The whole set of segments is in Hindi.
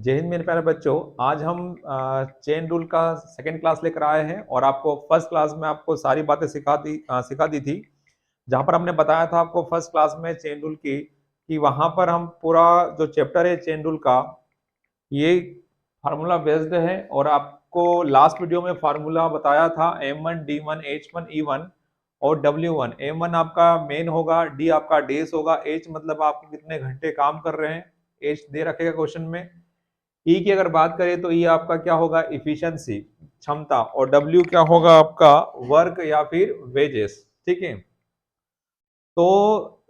जय हिंद मेरे प्यारे बच्चों। आज हम चेन रूल का सेकंड क्लास लेकर आए हैं और आपको फर्स्ट क्लास में आपको सारी बातें सिखा दी थी। जहां पर हमने बताया था आपको फर्स्ट क्लास में चेन रूल की कि वहां पर हम पूरा जो चैप्टर है चेन रूल का ये फार्मूला बेस्ड है और आपको लास्ट वीडियो में फार्मूला बताया था M1 D1 H1 E1 और W1। M1 आपका मेन होगा, D आपका डेज होगा, H मतलब आप कितने घंटे काम कर रहे हैं, H दे रखेगा क्वेश्चन में। ई की अगर बात करें तो ई आपका क्या होगा, इफिशियंसी क्षमता, और डब्ल्यू क्या होगा आपका, वर्क या फिर वेजेस। ठीक है, तो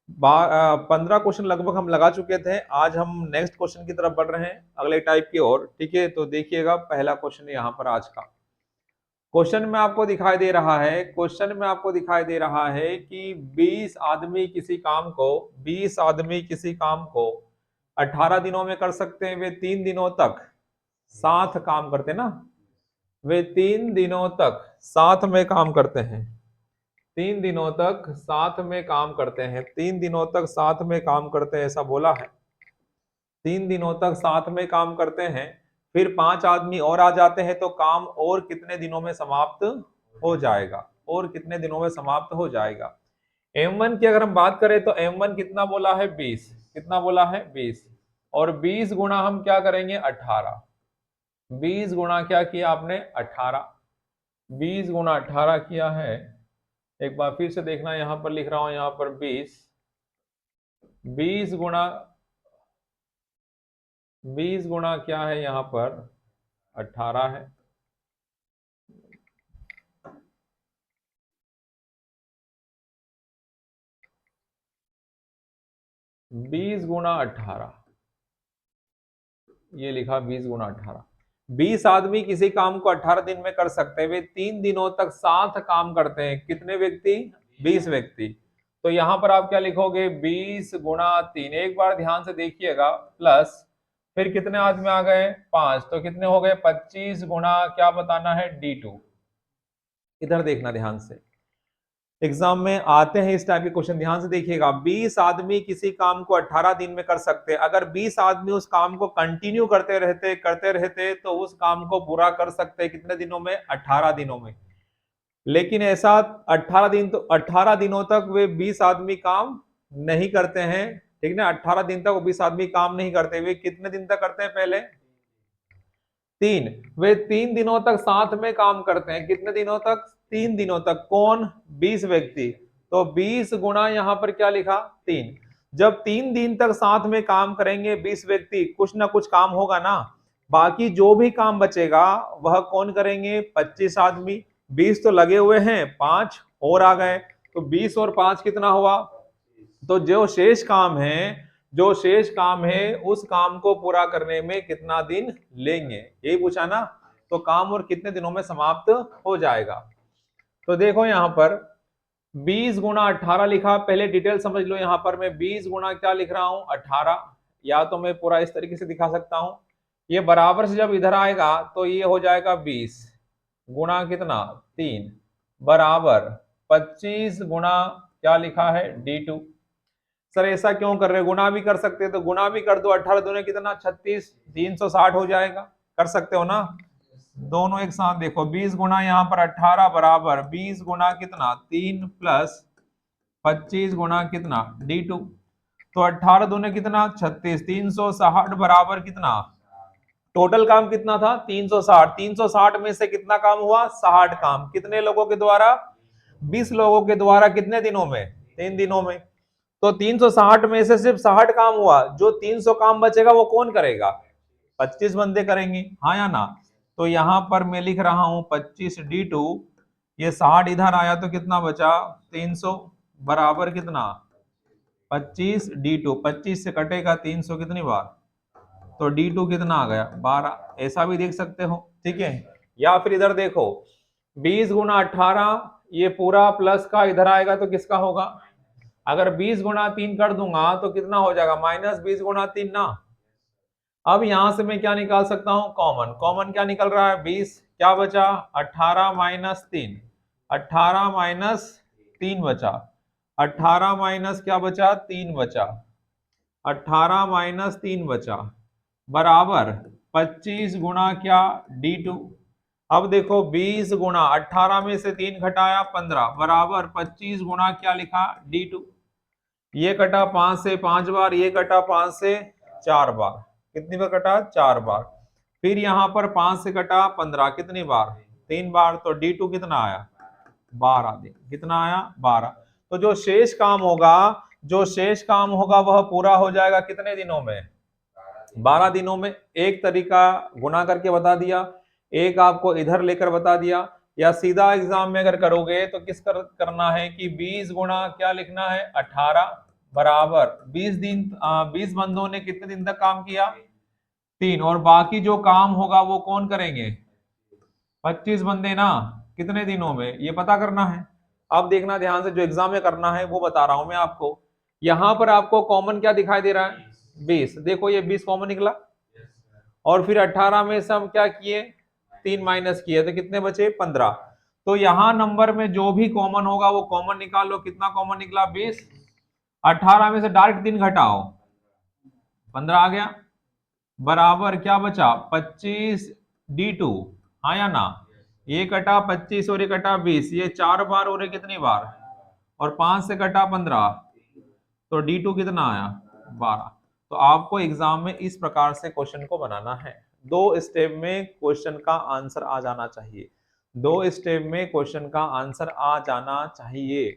15 क्वेश्चन लगभग हम लगा चुके थे। आज हम नेक्स्ट क्वेश्चन की तरफ बढ़ रहे हैं, अगले टाइप की ओर। ठीक है, तो देखिएगा पहला क्वेश्चन यहाँ पर आज का क्वेश्चन में आपको दिखाई दे रहा है, क्वेश्चन में आपको दिखाई दे रहा है कि 20 आदमी किसी काम को 20 आदमी किसी काम को 18 दिनों में कर सकते हैं। वे 3 दिनों तक साथ काम करते ना, वे 3 दिनों तक साथ में काम करते हैं। 3 दिनों तक साथ में काम करते हैं, 3 दिनों तक साथ में काम करते हैं, ऐसा बोला है। 3 दिनों तक साथ में काम करते हैं, फिर 5 आदमी और आ जाते हैं, तो काम और कितने दिनों में समाप्त हो जाएगा, और कितने दिनों में समाप्त हो जाएगा। M1 की अगर हम बात करें तो M1 कितना बोला है, 20। कितना बोला है, 20। और 20 गुणा हम क्या करेंगे, 18। 20 गुणा क्या किया आपने, 18। 20 गुणा 18 किया है। एक बार फिर से देखना, यहां पर लिख रहा हूं, यहां पर 20 गुणा 20 गुणा क्या है, यहां पर 18 है। 20 गुणा 18, ये लिखा 20 गुणा 18। 20 आदमी किसी काम को 18 दिन में कर सकते हैं, वे 3 दिनों तक साथ काम करते हैं। कितने व्यक्ति, 20 व्यक्ति। तो यहां पर आप क्या लिखोगे, 20 गुणा 3, एक बार ध्यान से देखिएगा, प्लस फिर कितने आदमी आ गए, 5, तो कितने हो गए, 25 गुणा क्या बताना है, D2। इधर देखना ध्यान से, एग्जाम में आते हैं इस टाइप के क्वेश्चन, ध्यान से देखिएगा। 20 आदमी किसी काम को 18 दिन में कर सकते हैं। अगर 20 आदमी उस काम को कंटिन्यू करते रहते तो उस काम को पूरा कर सकते हैं कितने दिनों में, 18 दिनों में। लेकिन ऐसा 18 दिन, तो 18 दिनों तक वे 20 आदमी काम नहीं करते हैं। ठीक ना, 18 दिन तक वो 20 आदमी काम नहीं करते। वे कितने दिन तक करते हैं, पहले 3। वे 3 दिनों तक साथ में काम करते हैं। कितने दिनों तक, 3 दिनों तक। कौन, 20 व्यक्ति। तो 20 गुणा यहां पर क्या लिखा, 3। जब 3 दिन तक साथ में काम करेंगे 20 व्यक्ति, कुछ ना कुछ काम होगा ना, बाकी जो भी काम बचेगा वह कौन करेंगे, 25 आदमी। 20 तो लगे हुए हैं, 5 और आ गए, तो 20 और 5 कितना हुआ। तो जो शेष काम है, जो शेष काम है उस काम को पूरा करने में कितना दिन लेंगे, यही पूछा ना। तो काम और कितने दिनों में समाप्त हो जाएगा। तो देखो यहां पर 20 गुणा 18 लिखा, पहले डिटेल समझ लो। यहां पर मैं 20 गुणा क्या लिख रहा हूं, 18। या तो मैं पूरा इस तरीके से दिखा सकता हूं, ये बराबर से जब इधर आएगा तो ये हो जाएगा 20 गुणा कितना, 3, बराबर 25 गुणा क्या लिखा है, D2। सर ऐसा क्यों कर रहे हो, गुना भी कर सकते हैं तो गुना भी कर दो, 18 दूने कितना, 36, 360 हो जाएगा। कर सकते हो ना, दोनों एक साथ देखो। 20 गुना यहाँ पर 18 बराबर 20 गुना कितना, 3 प्लस 25 गुना कितना, D2। तो 18 दूने कितना, 36, 360 बराबर कितना, टोटल काम कितना था, 360। 360 में से कितना काम हुआ, 60 काम। कितने लोगों के द्वारा, 20 लोगों के द्वारा। कितने दिनों में, 3 दिनों में। तो 360 में से सिर्फ 60 काम हुआ, जो 300 काम बचेगा वो कौन करेगा, 25 बंदे करेंगे, हाँ या ना। तो यहां पर मैं लिख रहा हूं 25D2, ये 60 इधर आया तो कितना बचा, 300 बराबर कितना, 25D2। 25 से कटेगा 300 कितनी बार, तो D2 कितना आ गया, 12। ऐसा भी देख सकते हो, ठीक है। या फिर इधर देखो, 20 गुणा 18, ये पूरा प्लस का इधर आएगा तो किसका होगा। अगर 20 गुणा 3 कर दूंगा तो कितना हो जाएगा, -20 गुणा 3 ना। अब यहां से मैं क्या निकाल सकता हूं, कॉमन। कॉमन क्या निकल रहा है, 20, क्या बचा, 18 माइनस 3, 18 माइनस 3 बचा, 18 माइनस क्या बचा, 3 बचा, 18 माइनस 3 बचा, बराबर 25 गुणा क्या D2। अब देखो 20 गुणा 18 में से 3 घटाया 15 बराबर 25 गुणा क्या लिखा D2। ये कटा 5 से 5 बार, ये कटा 5 से 4 बार, कितनी बार कटा 4 बार। फिर यहाँ पर 5 से कटा 15 कितनी बार 3 बार, तो D2 कितना आया 12 दिन, कितना आया 12। तो जो शेष काम होगा, जो शेष काम होगा वह पूरा हो जाएगा कितने दिनों में 12 दिनों में। एक तरीका गुना करके बता दिया, एक आपको इधर लेकर बता दिया, या सीधा एग्जाम में अगर करोगे तो करना है कि 20 गुणा क्या लिखना है 18 बराबर 20 दिन 20 बंदों ने कितने दिन तक काम किया 3, और बाकी जो काम होगा वो कौन करेंगे 25 बंदे ना, कितने दिनों में ये पता करना है। अब देखना ध्यान से, जो एग्जाम में करना है वो बता रहा हूं मैं आपको। यहां पर आपको कॉमन क्या दिखाई दे रहा है 20, देखो ये 20 कॉमन निकला, और फिर 18 में से हम क्या किए 3 माइनस किए तो कितने बचे 15। तो यहां नंबर में जो भी कॉमन होगा वो कॉमन निकाल लो, कितना कॉमन निकला 20। 18 में से डायरेक्ट 3 घटाओ 15 आ गया, बराबर क्या बचा 25 D2, हाँ या ना। ये कटा 25 और ये कटा 20, ये 4 बार और ये कितनी बार, और 5 से कटा 15, तो D2 कितना आया 12। तो आपको एग्जाम में इस प्रकार से क्वेश्चन को बनाना है, 2 स्टेप में क्वेश्चन का आंसर आ जाना चाहिए, 2 स्टेप में क्वेश्चन का आंसर आ जाना चाहिए।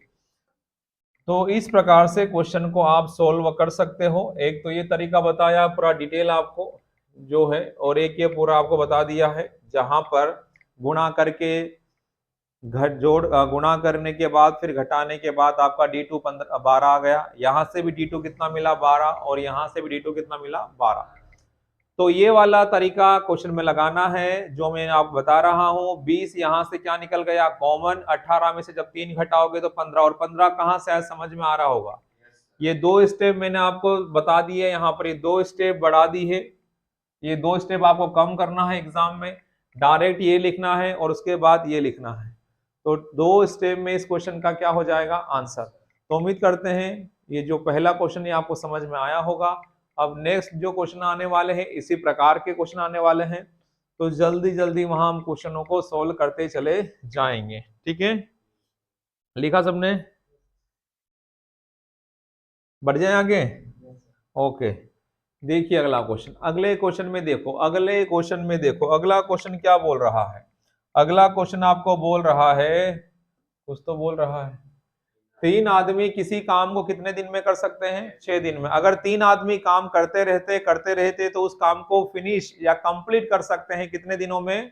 तो इस प्रकार से क्वेश्चन को आप सोल्व कर सकते हो। एक तो ये तरीका बताया पूरा डिटेल आपको जो है, और एक ये पूरा आपको बता दिया है जहां पर गुणा करके घट जोड़ गुणा करने के बाद फिर घटाने के बाद आपका D2 12 आ गया, यहां से भी D2 कितना मिला 12, और यहां से भी D2 कितना मिला 12। तो ये वाला तरीका क्वेश्चन में लगाना है जो मैं आपको बता रहा हूं। 20 यहां से क्या निकल गया कॉमन, 18 में से जब 3 घटाओगे तो 15, और 15 कहां से आया समझ में आ रहा होगा। ये 2 स्टेप मैंने आपको बता दिए, यहाँ पर ये 2 स्टेप बढ़ा दी है, ये 2 स्टेप आपको कम करना है एग्जाम में, डायरेक्ट ये लिखना है और उसके बाद ये लिखना है। तो 2 स्टेप में इस क्वेश्चन का क्या हो जाएगा आंसर। तो उम्मीद करते हैं ये जो पहला क्वेश्चन ये आपको समझ में आया होगा। अब नेक्स्ट जो क्वेश्चन आने वाले हैं इसी प्रकार के क्वेश्चन आने वाले हैं, तो जल्दी जल्दी वहां हम क्वेश्चनों को सोल्व करते चले जाएंगे। ठीक है, लिखा सबने, बढ़ जाए आगे। ओके, देखिए अगला क्वेश्चन, अगले क्वेश्चन में देखो, अगले क्वेश्चन में देखो अगला क्वेश्चन क्या बोल रहा है। अगला क्वेश्चन आपको बोल रहा है, कुछ तो बोल रहा है, 3 आदमी किसी काम को कितने दिन में कर सकते हैं 6 दिन में। अगर 3 आदमी काम करते रहते तो उस काम को फिनिश या कंप्लीट कर सकते हैं कितने दिनों में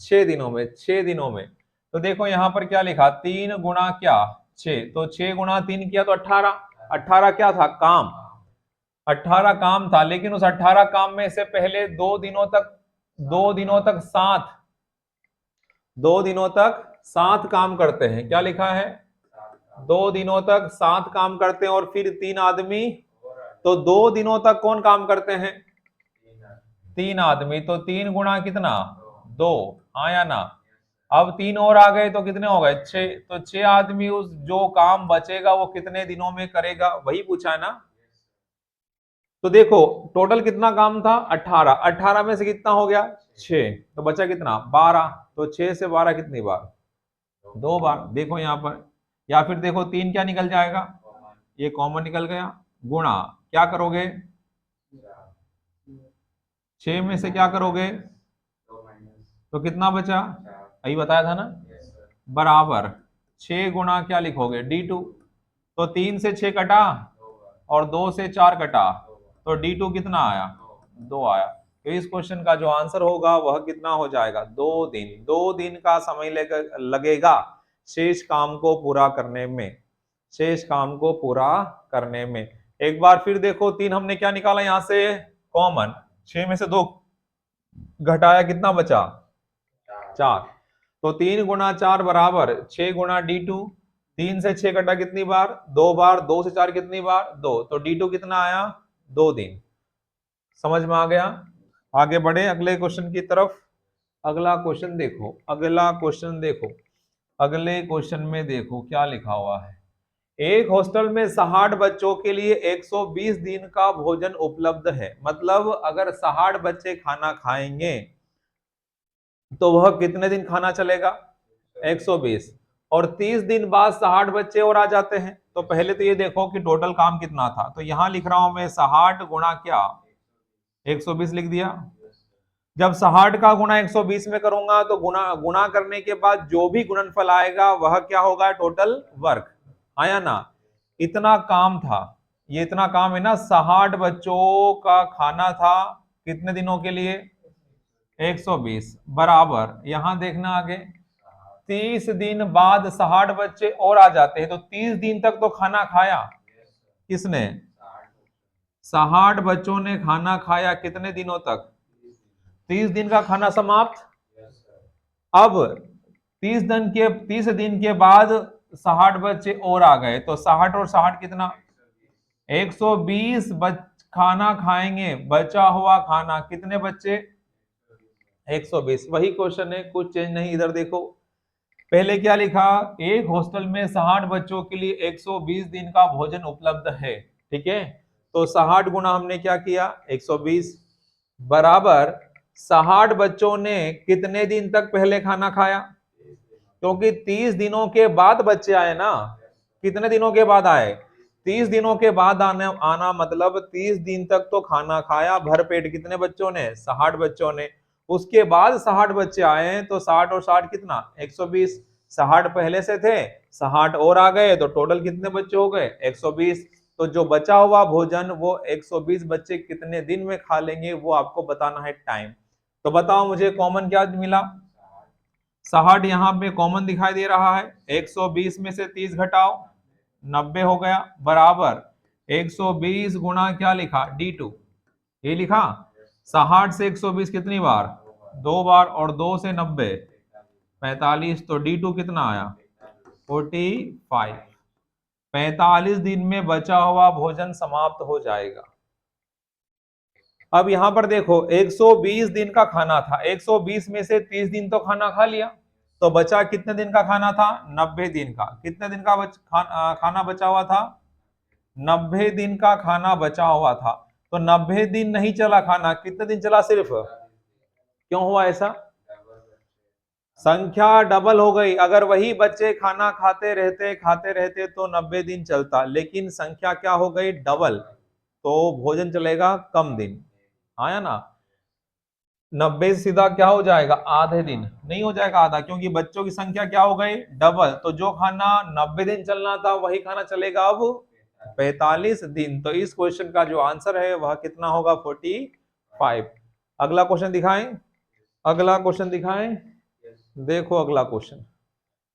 6 दिनों में, 6 दिनों में। तो देखो यहाँ पर क्या लिखा 3 गुणा क्या 6, तो 6 गुणा 3 किया तो 18, 18 क्या था काम, 18 काम था, लेकिन उस 18 काम में से पहले 2 दिनों तक 7 काम करते हैं, क्या लिखा है 2 दिनों तक 7 काम करते हैं, और फिर 3 आदमी, तो 2 दिनों तक कौन काम करते हैं 3 आदमी, तो 3 गुणा कितना 2, हाँ या ना। अब 3 और आ गए तो कितने हो गए 6, तो 6 आदमी उस जो काम बचेगा वो कितने दिनों में करेगा, वही पूछा है ना। तो देखो टोटल कितना काम था 18, 18 में से कितना हो गया 6, तो बचा कितना 12, तो 6 से 12 कितनी बार 2 बार। देखो यहाँ पर, या फिर देखो 3 क्या निकल जाएगा, ये कॉमन निकल गया, गुणा क्या करोगे 6 में से क्या करोगे तो कितना बचा, अभी बताया था ना, बराबर 6 गुणा क्या लिखोगे D2, तो 3 से 6 कटा और 2 से 4 कटा, तो D2 कितना आया 2 आया। तो इस क्वेश्चन का जो आंसर होगा वह कितना हो जाएगा 2 दिन, 2 दिन का समय लगेगा शेष काम को पूरा करने में, शेष काम को पूरा करने में। एक बार फिर देखो 3 हमने क्या निकाला यहां से कॉमन, 6 में से 2 घटाया कितना बचा 4, तो 3 गुणा 4 बराबर 6 गुणा D2, 3 से 6 कटा कितनी बार 2 बार, 2 से 4 कितनी बार 2, तो D2 कितना आया 2 दिन। समझ में आ गया। आगे बढ़े अगले क्वेश्चन की तरफ। अगला क्वेश्चन देखो, अगला क्वेश्चन देखो, अगले क्वेश्चन में देखो क्या लिखा हुआ है। एक हॉस्टल में 60 बच्चों के लिए 120 दिन का भोजन उपलब्ध है। मतलब अगर 60 बच्चे खाना खाएंगे तो वह कितने दिन खाना चलेगा? 120। और 30 दिन बाद 60 बच्चे और आ जाते हैं। तो पहले तो ये देखो कि टोटल काम कितना था। तो यहां लिख रहा हूं मैं 60 गुणा क्या 120 लिख दिया। जब 60 का गुणा 120 में करूंगा तो गुणा गुणा करने के बाद जो भी गुणनफल आएगा वह क्या होगा? Total work. आया ना? इतना काम था। ये इतना काम है ना, 60 बच्चों का खाना था कितने दिनों के लिए? 120 बराबर। यहां देखना आगे 30 दिन बाद 60 बच्चे और आ जाते हैं। तो 30 दिन तक तो खाना खाया किसने? 60 बच्चों ने खाना खाया कितने दिनों तक? 30 दिन का खाना समाप्त। अब 30 दिन के बाद 60 बच्चे और आ गए। तो 60 और 60 कितना? 120 खाना खाएंगे। बचा हुआ खाना कितने बच्चे? 120। वही क्वेश्चन है, कुछ चेंज नहीं। इधर देखो पहले क्या लिखा? एक हॉस्टल में 60 बच्चों के लिए 120 दिन का भोजन उपलब्ध है। ठीक है, तो 60 गुना हमने क्या किया? 120 बराबर 60 बच्चों ने कितने दिन तक पहले खाना खाया? क्योंकि 30 दिनों के बाद बच्चे आए ना। कितने दिनों के बाद आए? 30 दिनों के बाद आना मतलब 30 दिन तक तो खाना खाया भर पेट। कितने बच्चों ने? 60 बच्चों ने। उसके बाद 60 बच्चे आए तो 60 और 60 कितना? 120। 60 पहले से थे, 60 और आ गए तो टोटल कितने बच्चे हो गए? 120। तो जो बचा हुआ भोजन वो 120 बच्चे कितने दिन में खा लेंगे वो आपको बताना है टाइम। तो बताओ मुझे कॉमन क्या मिला? 60 यहां पे कॉमन दिखाई दे रहा है। 120 में से 30 घटाओ 90 हो गया बराबर 120 गुणा क्या लिखा? D2। ये लिखा 60 से 120 कितनी बार? 2 बार। और 2 से 90 45। तो D2 कितना आया? 45। 45 दिन में बचा हुआ भोजन समाप्त हो जाएगा। अब यहां पर देखो 120 दिन का खाना था। 120 में से 30 दिन तो खाना खा लिया। तो बचा कितने दिन का खाना था? 90 दिन का। कितने दिन का खाना बचा हुआ था? 90 दिन का खाना बचा हुआ था। तो 90 दिन नहीं चला खाना, कितने दिन चला सिर्फ? क्यों हुआ ऐसा? संख्या डबल हो गई। अगर वही बच्चे खाना खाते रहते तो 90 दिन चलता, लेकिन संख्या क्या हो गई? डबल। तो भोजन चलेगा कम दिन। आया ना? 90 सीधा क्या हो जाएगा? आधे दिन। नहीं हो जाएगा आधा, क्योंकि बच्चों की संख्या क्या हो गई? डबल। तो जो खाना 90 दिन चलना था वही खाना चलेगा अब 45 दिन। तो इस क्वेश्चन का जो आंसर है वह कितना होगा? 45। अगला क्वेश्चन दिखाएं। अगला क्वेश्चन दिखाएं। देखो अगला क्वेश्चन।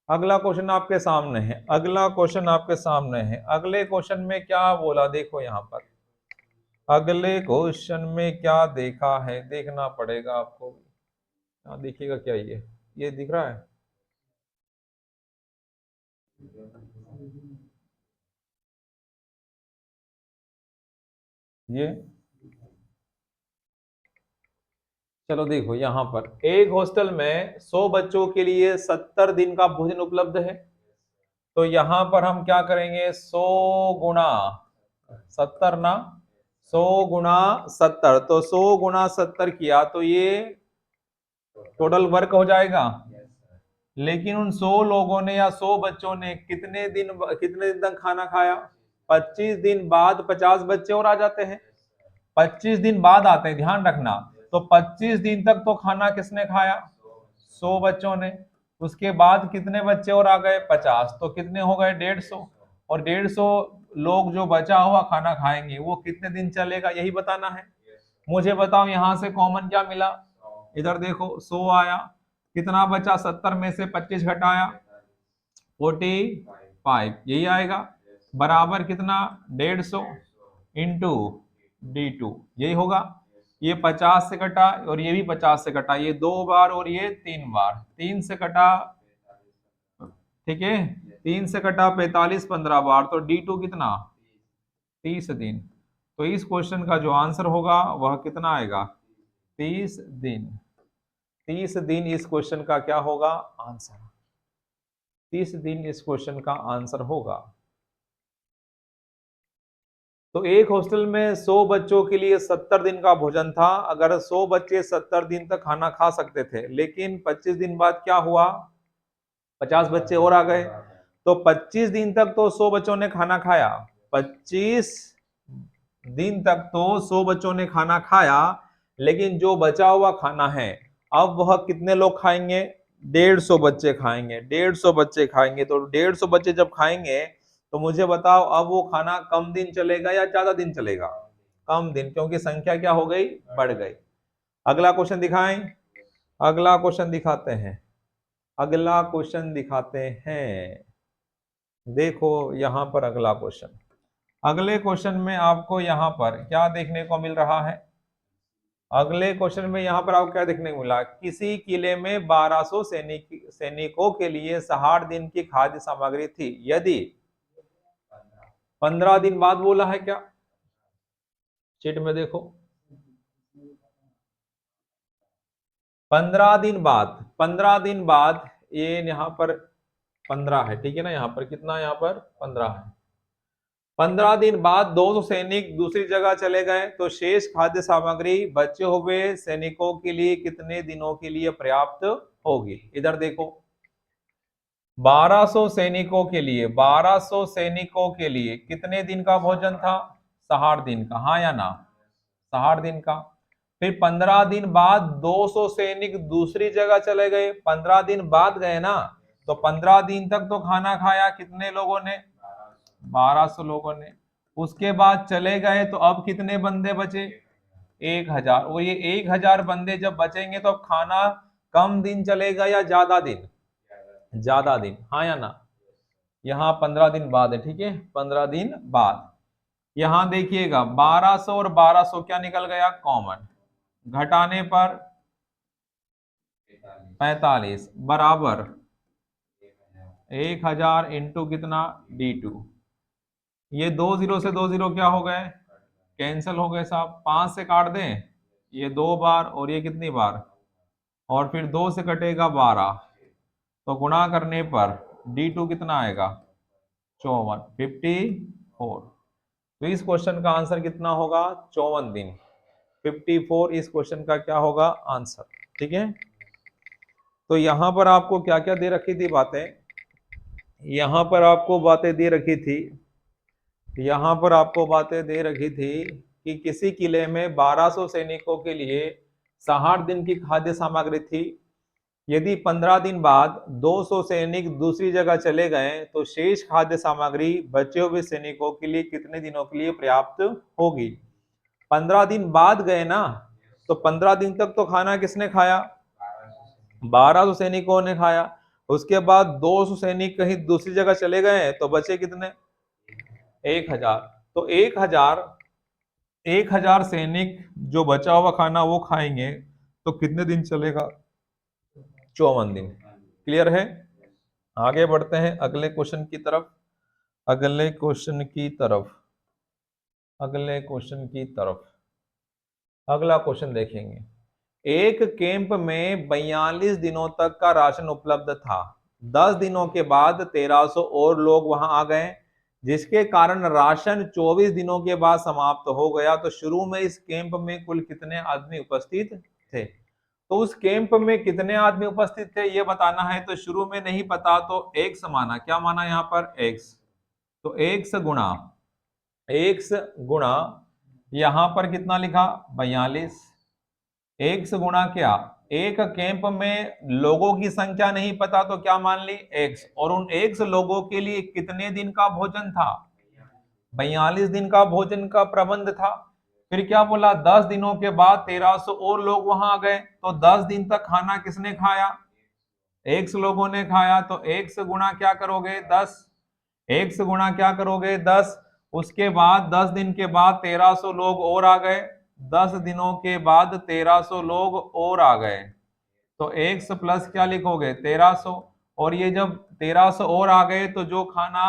अगला क्वेश्चन आपके सामने है। अगला क्वेश्चन आपके सामने है। अगले क्वेश्चन में क्या बोला देखो यहां पर। अगले क्वेश्चन में क्या देखा है देखना पड़ेगा आपको। देखिएगा क्या ये दिख रहा है? ये चलो देखो यहां पर एक हॉस्टल में 100 बच्चों के लिए 70 दिन का भोजन उपलब्ध है। तो यहां पर हम क्या करेंगे? 100 गुणा 70 ना, 100 गुणा 70। तो 100 गुणा 70 किया तो ये टोटल वर्क हो जाएगा। लेकिन उन 100 लोगों ने या 100 बच्चों ने कितने दिन तक खाना खाया? 25 दिन बाद 50 बच्चे और आ जाते हैं। 25 दिन बाद आते हैं, ध्यान रखना। तो 25 दिन तक तो खाना किसने खाया? 100 बच्चों ने। उसके बाद कितने बच्चे और आ गए? 50। तो कितने हो गए? 150। और 150 लोग जो बचा हुआ खाना खाएंगे वो कितने दिन चलेगा यही बताना है। मुझे बताओ यहां से कॉमन क्या मिला? इधर देखो 100 आया, कितना बचा? 70 में से 25 घटाया 45, यही आएगा बराबर कितना? 150 इंटू D2, यही होगा। ये 50 से कटा और ये भी 50 से कटा, ये 2 बार और ये 3 बार। 3 से कटा, ठीक है, 3 से कटा 45 15 बार। तो D2 कितना? 30 दिन। तो इस क्वेश्चन का जो आंसर होगा वह कितना आएगा? 30 दिन। 30 दिन इस क्वेश्चन का क्या होगा? आंसर। 30 दिन इस क्वेश्चन का आंसर होगा। तो एक हॉस्टल में 100 बच्चों के लिए 70 दिन का भोजन था। अगर 100 बच्चे 70 दिन तक खाना खा सकते थे, लेकिन 25 दिन बाद क्या हुआ, 50 बच्चे और आ गए, तो 25 दिन तक तो 100 बच्चों ने खाना खाया, 25 दिन तक तो 100 बच्चों ने खाना खाया, लेकिन जो बचा हुआ खाना है अब वह कितने लोग खाएंगे, 150 बच्चे खाएंगे, 150 बच्चे खाएंगे। तो 150 बच्चे जब खाएंगे तो मुझे बताओ अब वो खाना कम दिन चलेगा या ज्यादा दिन चलेगा, कम दिन, क्योंकि संख्या क्या हो गई, बढ़ गई। अगला क्वेश्चन दिखाएं, अगला क्वेश्चन दिखाते हैं, अगला क्वेश्चन दिखाते हैं। देखो यहां पर अगला क्वेश्चन, अगले क्वेश्चन में आपको यहां पर क्या देखने को मिल रहा है, अगले क्वेश्चन में यहां पर आपको क्या देखने को मिला, किसी किले में 1200 सैनिकों के लिए 60 दिन की खाद्य सामग्री थी, यदि 15 दिन बाद बोला है क्या, चिट में देखो 15 दिन बाद, 15 दिन बाद, ये यहाँ पर 15 है, ठीक है ना, यहाँ पर कितना, यहाँ पर 15 है। 15 दिन बाद 200 सैनिक दूसरी जगह चले गए, तो शेष खाद्य सामग्री बचे हुए सैनिकों के लिए कितने दिनों के लिए पर्याप्त होगी। इधर देखो 1200 सैनिकों के लिए, 1200 सैनिकों के लिए कितने दिन का भोजन था, 60 दिन का, हाँ या ना, 60 दिन का। फिर 15 दिन बाद 200 सैनिक दूसरी जगह चले गए, 15 दिन बाद गए ना, तो 15 दिन तक तो खाना खाया कितने लोगों ने, 1200 लोगों ने। उसके बाद चले गए तो अब कितने बंदे बचे, 1000। और ये 1000 बंदे जब बचेंगे तो अब खाना कम दिन चलेगा या ज्यादा दिन, ज्यादा दिन, हाँ या ना। यहाँ 15 दिन बाद है, ठीक है, 15 दिन बाद। यहां देखिएगा 1200 और 1200 क्या निकल गया, कॉमन, घटाने पर 45 बराबर 1000 इंटू कितना, D2। ये 2 जीरो से 2 जीरो क्या हो गए, कैंसिल हो गए साहब, 5 से काट दें, ये 2 बार और ये कितनी बार, और फिर 2 से कटेगा 12, तो गुणा करने पर D2 कितना आएगा, 54, 54। तो इस क्वेश्चन का आंसर कितना होगा, 54 दिन, 54 इस क्वेश्चन का क्या होगा आंसर, ठीक है। तो यहां पर आपको क्या क्या दे रखी थी बातें, यहां पर आपको बातें दे रखी थी, यहां पर आपको बातें दे रखी थी कि किसी किले में 1200 सैनिकों के लिए 60 दिन की खाद्य सामग्री थी, यदि 15 दिन बाद 200 सैनिक दूसरी जगह चले गए तो शेष खाद्य सामग्री बचे हुए सैनिकों के लिए कितने दिनों के लिए पर्याप्त होगी। 15 दिन बाद गए ना, तो 15 दिन तक तो खाना किसने खाया, 1200 सैनिकों ने खाया। उसके बाद 200 सैनिक कहीं दूसरी जगह चले गए तो बचे कितने, 1000। तो 1000 सैनिक जो बचा हुआ खाना वो खाएंगे तो कितने दिन चलेगा, 54 दिन। क्लियर है। आगे बढ़ते हैं अगले क्वेश्चन की तरफ, अगले क्वेश्चन की तरफ, अगले क्वेश्चन की तरफ। अगला क्वेश्चन देखेंगे, एक कैंप में 42 दिनों तक का राशन उपलब्ध था, 10 दिनों के बाद 1300 और लोग वहां आ गए, जिसके कारण राशन 24 दिनों के बाद समाप्त हो गया। तो शुरू में इस कैंप में कुल कितने आदमी उपस्थित थे, तो उस कैंप में कितने आदमी उपस्थित थे ये बताना है। तो शुरू में नहीं पता तो एक्स माना, क्या माना यहाँ पर एक्स, तो एक्स गुणा, एक्स गुणा यहां पर कितना लिखा 42, एक्स गुणा क्या, एक कैंप में लोगों की संख्या नहीं पता तो क्या मान ली एक्स, और उन एक्स लोगों के लिए कितने दिन का भोजन था, 42 दिन का भोजन का प्रबंध था। फिर क्या बोला, 10 दिनों के बाद 1300 और लोग वहां आ गए, तो 10 दिन तक खाना किसने खाया, एक्स लोगों ने खाया। तो एक्स गुणा क्या करोगे 10, एक्स गुणा क्या करोगे 10। उसके बाद 10 दिन के बाद 1300 लोग और आ गए, 10 दिनों के बाद 1300 लोग और आ गए, तो एक्स प्लस क्या लिखोगे 1300। और ये जब 1300 और आ गए तो जो खाना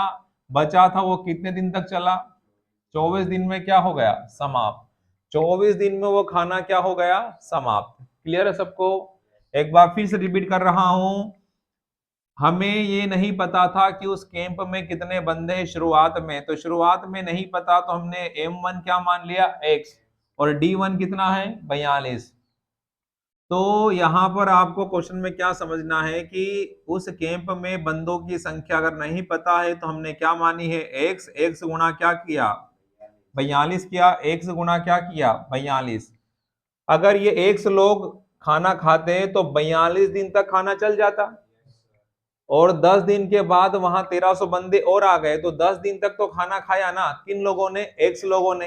बचा था वो कितने दिन तक चला, 24 दिन में क्या हो गया समाप्त, 24 दिन में वो खाना क्या हो गया समाप्त। क्लियर है सबको। एक बार फिर से रिपीट कर रहा हूं, हमें ये नहीं पता था कि उस कैंप में कितने बंदे हैं शुरुआत में, तो शुरुआत में नहीं पता तो हमने M1 क्या मान लिया x, और D1 कितना है 42। तो यहाँ पर आपको क्वेश्चन में क्या समझना है कि उस कैंप में बंदों की संख्या अगर नहीं पता है तो हमने क्या मानी है x गुणा क्या किया 42 किया, x गुणा क्या किया 42। अगर ये x लोग खाना खाते तो 42 दिन तक खाना चल जाता, और 10 दिन के बाद वहां 1300 बंदे और आ गए, तो 10 दिन तक तो खाना खाया ना किन लोगों ने, एक्स लोगों ने।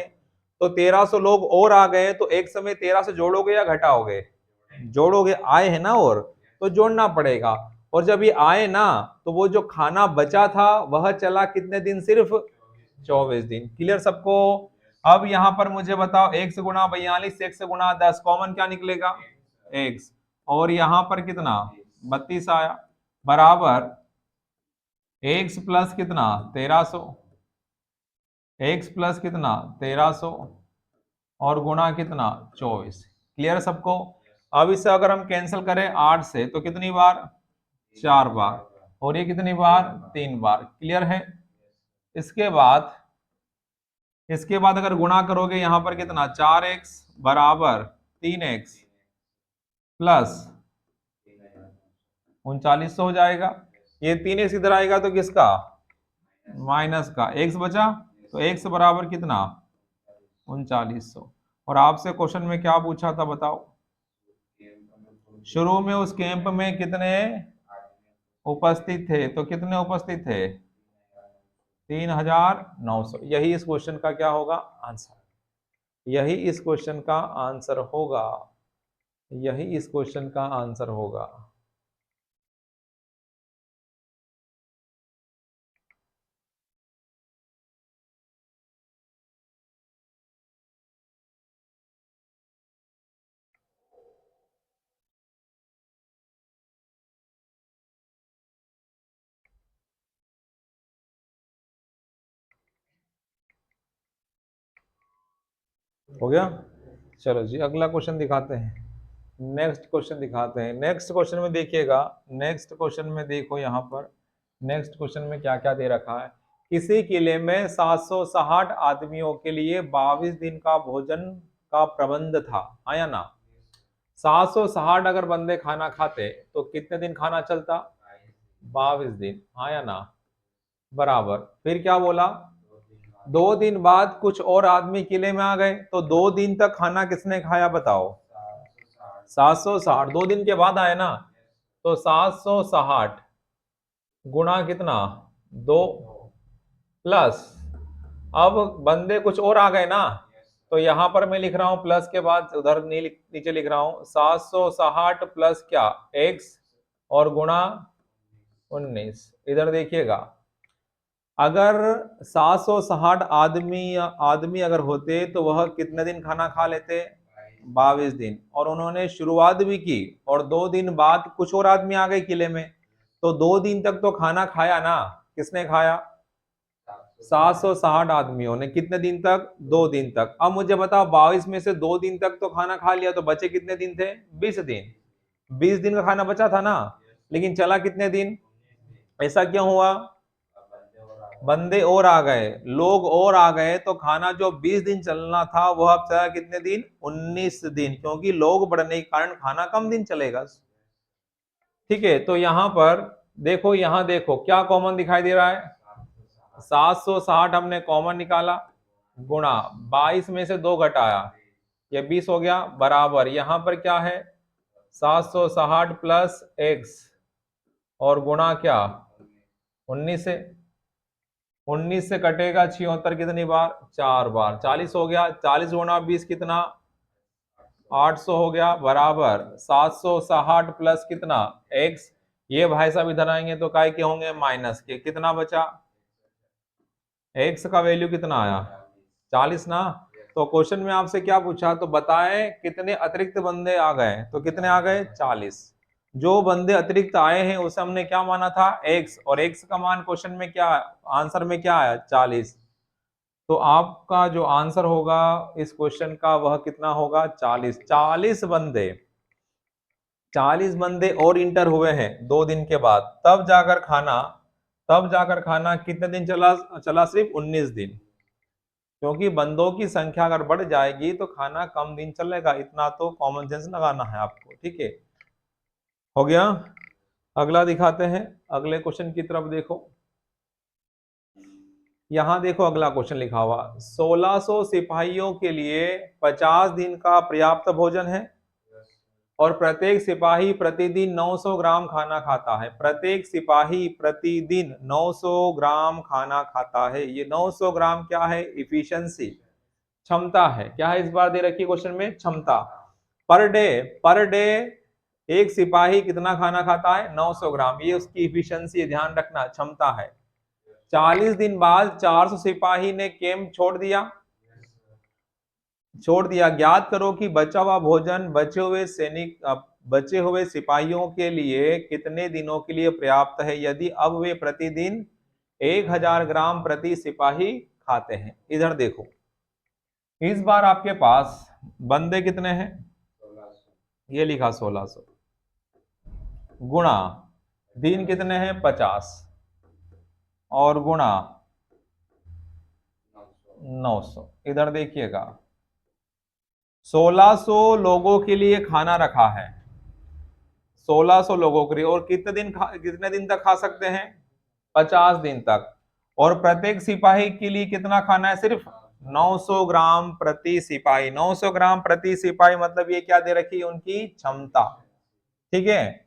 तो 1300 लोग और आ गए, तो एक समय 13 से जोड़ोगे या घटाओगे, जोड़ोगे, आए हैं ना, और तो जोड़ना पड़ेगा। और जब ये आए ना, तो वो जो खाना बचा था वह चला कितने दिन, सिर्फ 24 दिन। क्लियर सबको? अब यहां पर मुझे बताओ एक्स गुणा 42, एक्स गुणा 10, कॉमन क्या निकलेगा एक्स, और यहां पर कितना 32 आया, बराबर एक्स प्लस कितना 1300, एक्स प्लस कितना 1300, और गुणा कितना 24। क्लियर सबको? अब इसे अगर हम कैंसिल करें 8 से तो कितनी बार 4 बार, और ये कितनी बार 3 बार। क्लियर है? इसके बाद अगर गुणा करोगे यहां पर कितना 4x बराबर 3x प्लस 3900 हो जाएगा। ये 3x इधर आएगा तो किसका, माइनस का, x बचा, तो x बराबर कितना 3900। और आपसे क्वेश्चन में क्या पूछा था बताओ, शुरू में उस कैंप में कितने उपस्थित थे, तो कितने उपस्थित थे 3900। यही इस क्वेश्चन का क्या होगा आंसर, यही इस क्वेश्चन का आंसर होगा, यही इस क्वेश्चन का आंसर होगा। हो गया? चलो जी अगला क्वेश्चन दिखाते हैं, नेक्स्ट क्वेश्चन दिखाते हैं। नेक्स्ट क्वेश्चन में देखिएगा, नेक्स्ट क्वेश्चन में देखो यहाँ पर नेक्स्ट क्वेश्चन में क्या क्या दे रखा है। किसी किले में 760 आदमियों के लिए 22 दिन का भोजन का प्रबंध था, आया ना। 760 अगर बंदे खाना खाते तो कितने दिन खाना चलता, 22 दिन, आया ना, बराबर। फिर क्या बोला, 2 दिन बाद कुछ और आदमी किले में आ गए, तो 2 दिन तक खाना किसने खाया बताओ, 760, 2 दिन के बाद आए ना, तो 760 गुणा कितना 2 प्लस, अब बंदे कुछ और आ गए ना, तो यहां पर मैं लिख रहा हूं प्लस के बाद उधर नीचे लिख रहा हूं 760 प्लस क्या x, और गुणा 19। इधर देखिएगा, अगर 760 आदमी अगर होते तो वह कितने दिन खाना खा लेते, 22 दिन, और उन्होंने शुरुआत भी की, और 2 दिन बाद कुछ और आदमी आ गए किले में, तो 2 दिन तक तो खाना खाया ना, किसने खाया 760 आदमियों ने, कितने दिन तक 2 दिन तक। अब मुझे बताओ 22 में से 2 दिन तक तो खाना खा लिया, तो बचे कितने दिन थे 20 दिन, 20 दिन का खाना बचा था ना, लेकिन चला कितने दिन, ऐसा क्यों हुआ, बंदे और आ गए, लोग और आ गए, तो खाना जो 20 दिन चलना था वह अब चला कितने दिन 19 दिन, क्योंकि लोग बढ़ने के कारण खाना कम दिन चलेगा। ठीक है, तो यहां पर देखो, यहां देखो क्या कॉमन दिखाई दे रहा है, 760 हमने कॉमन निकाला, गुणा 22 में से 2 घटाया, ये 20 हो गया, बराबर यहां पर क्या है 760 प्लस x, और गुणा क्या 19 से, 19 से कटेगा 76 कितनी बार 4 बार, 40 हो गया, 40 गुणा 20 कितना 800 हो गया, बराबर 760 प्लस कितना x, ये भाई साहब इधर आएंगे तो काय के होंगे माइनस के, कितना बचा x का वैल्यू कितना आया 40 ना। तो क्वेश्चन में आपसे क्या पूछा, तो बताएं कितने अतिरिक्त बंदे आ गए, तो कितने आ गए 40। जो बंदे अतिरिक्त आए हैं उसे हमने क्या माना था x, और x का मान क्वेश्चन में क्या, आंसर में क्या आया 40। तो आपका जो आंसर होगा इस क्वेश्चन का वह कितना होगा 40, 40 बंदे 40 बंदे और इंटर हुए हैं 2 दिन के बाद, तब जाकर खाना कितने दिन चला चला? सिर्फ 19 दिन। क्योंकि बंदों की संख्या अगर बढ़ जाएगी तो खाना कम दिन चलेगा, इतना तो कॉमन सेंस लगाना है आपको। ठीक है, हो गया। अगला दिखाते हैं, अगले क्वेश्चन की तरफ देखो। यहां देखो अगला क्वेश्चन लिखा हुआ, 1600 सिपाहियों के लिए 50 दिन का पर्याप्त भोजन है और प्रत्येक सिपाही प्रतिदिन 900 ग्राम खाना खाता है। प्रत्येक सिपाही प्रतिदिन 900 ग्राम खाना खाता है। ये 900 ग्राम क्या है? इफिशियंसी, क्षमता है। क्या है इस बार दे रखी है क्वेश्चन में? क्षमता। पर डे एक सिपाही कितना खाना खाता है? 900 ग्राम। ये उसकी इफिशियंसी, ध्यान रखना, क्षमता है। 40 दिन बाद 400 सिपाही ने कैंप छोड़ दिया। ज्ञात करो कि बचा हुआ भोजन बचे हुए सिपाहियों के लिए कितने दिनों के लिए पर्याप्त है, यदि अब वे प्रतिदिन 1000 ग्राम प्रति सिपाही खाते हैं। इधर देखो, इस बार आपके पास बंदे कितने हैं? ये लिखा 1600 गुणा दिन कितने हैं? 50 और गुणा 900। इधर देखिएगा, 1600 लोगों के लिए खाना रखा है, 1600 लोगों के लिए, और कितने दिन तक खा सकते हैं? 50 दिन तक। और प्रत्येक सिपाही के लिए कितना खाना है? सिर्फ 900 ग्राम प्रति सिपाही। 900 ग्राम प्रति सिपाही मतलब ये क्या दे रखी है? उनकी क्षमता। ठीक है,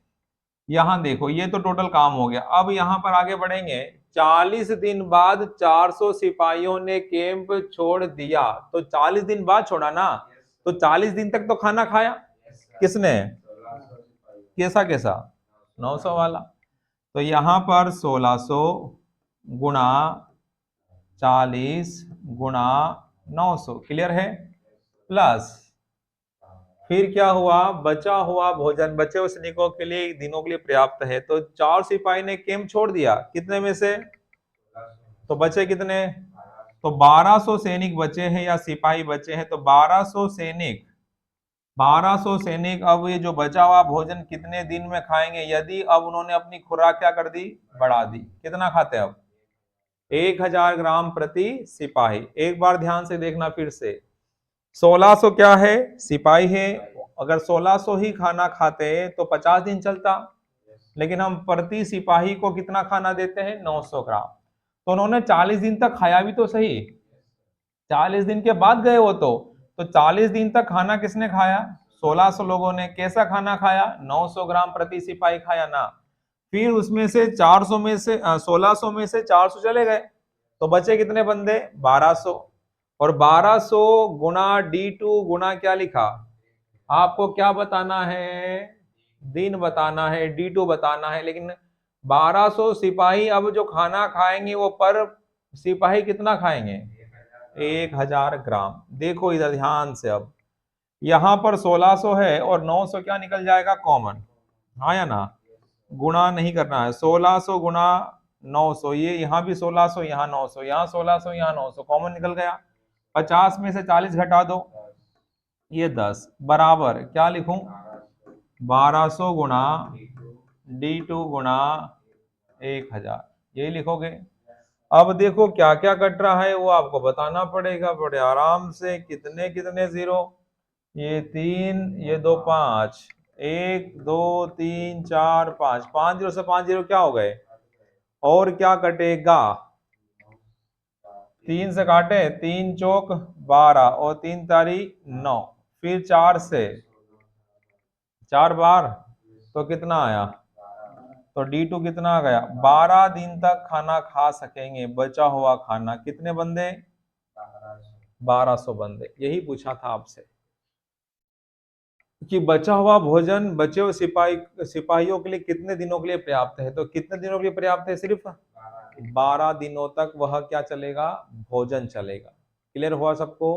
यहां देखो, ये तो टोटल काम हो गया। अब यहां पर आगे बढ़ेंगे। 40 दिन बाद 400 सिपाहियों ने कैंप छोड़ दिया, तो 40 दिन बाद छोड़ा ना, तो 40 दिन तक तो खाना खाया किसने? कैसा कैसा? 900 वाला। तो यहां पर 1600 गुणा 40 गुणा 900, क्लियर है? प्लस फिर क्या हुआ? बचा हुआ भोजन बचे हुए सैनिकों के लिए दिनों के लिए पर्याप्त है। तो 4 सिपाही ने कैंप छोड़ दिया, कितने में से? तो बचे कितने? तो 1200 सैनिक बचे हैं या सिपाही बचे हैं। तो 1200 सैनिक अब ये जो बचा हुआ भोजन कितने दिन में खाएंगे, यदि अब उन्होंने अपनी खुराक क्या कर दी? बढ़ा दी। कितना खाते हैं अब? 1000 ग्राम प्रति सिपाही। एक बार ध्यान से देखना फिर से, 1600 क्या है? सिपाही है। अगर 1600 ही खाना खाते तो 50 दिन चलता, लेकिन हम प्रति सिपाही को कितना खाना देते हैं? 900 ग्राम। तो उन्होंने 40 दिन तक खाया भी तो सही, 40 दिन के बाद गए वो तो 40 दिन तक खाना किसने खाया? 1600 लोगों ने। कैसा खाना खाया? 900 ग्राम प्रति सिपाही खाया ना। फिर उसमें से 400 में से 1600 में से 400 चले गए, तो बचे कितने बंदे? 1200। और 1200 गुणा D2 गुणा क्या लिखा? आपको क्या बताना है? दिन बताना है, D2 बताना है। लेकिन 1200 सिपाही अब जो खाना खाएंगे वो पर सिपाही कितना खाएंगे? 1000 ग्राम। देखो इधर ध्यान से, अब यहां पर 1600 है और 900 क्या निकल जाएगा? कॉमन। हाँ या ना? गुणा नहीं करना है। 1600 गुणा 900, ये यहाँ भी 1600, यहाँ 900, यहाँ 1600, यहाँ 900, कॉमन निकल गया। 50 में से 40 घटा दो, ये 10 बराबर क्या लिखूं? 1200 गुणा D2 गुणा 1000, यही लिखोगे। अब देखो क्या क्या कट रहा है वो आपको बताना पड़ेगा बड़े आराम से। कितने कितने जीरो? ये 3, ये 2 5, 1 2 3 4 5, 5 जीरो से 5 जीरो क्या हो गए? और क्या कटेगा? 3 से काटे, 3 चौक 12 और 3 तारी 9, फिर 4 से 4 बार, तो कितना आया? तो D2 कितना आ गया? 12 दिन तक खाना खा सकेंगे बचा हुआ खाना। कितने बंदे? 1200 बंदे। यही पूछा था आपसे कि बचा हुआ भोजन बचे हुए सिपाहियों के लिए कितने दिनों के लिए पर्याप्त है। तो कितने दिनों के लिए पर्याप्त है? सिर्फ 12 दिनों तक वह क्या चलेगा? भोजन चलेगा। क्लियर हुआ सबको?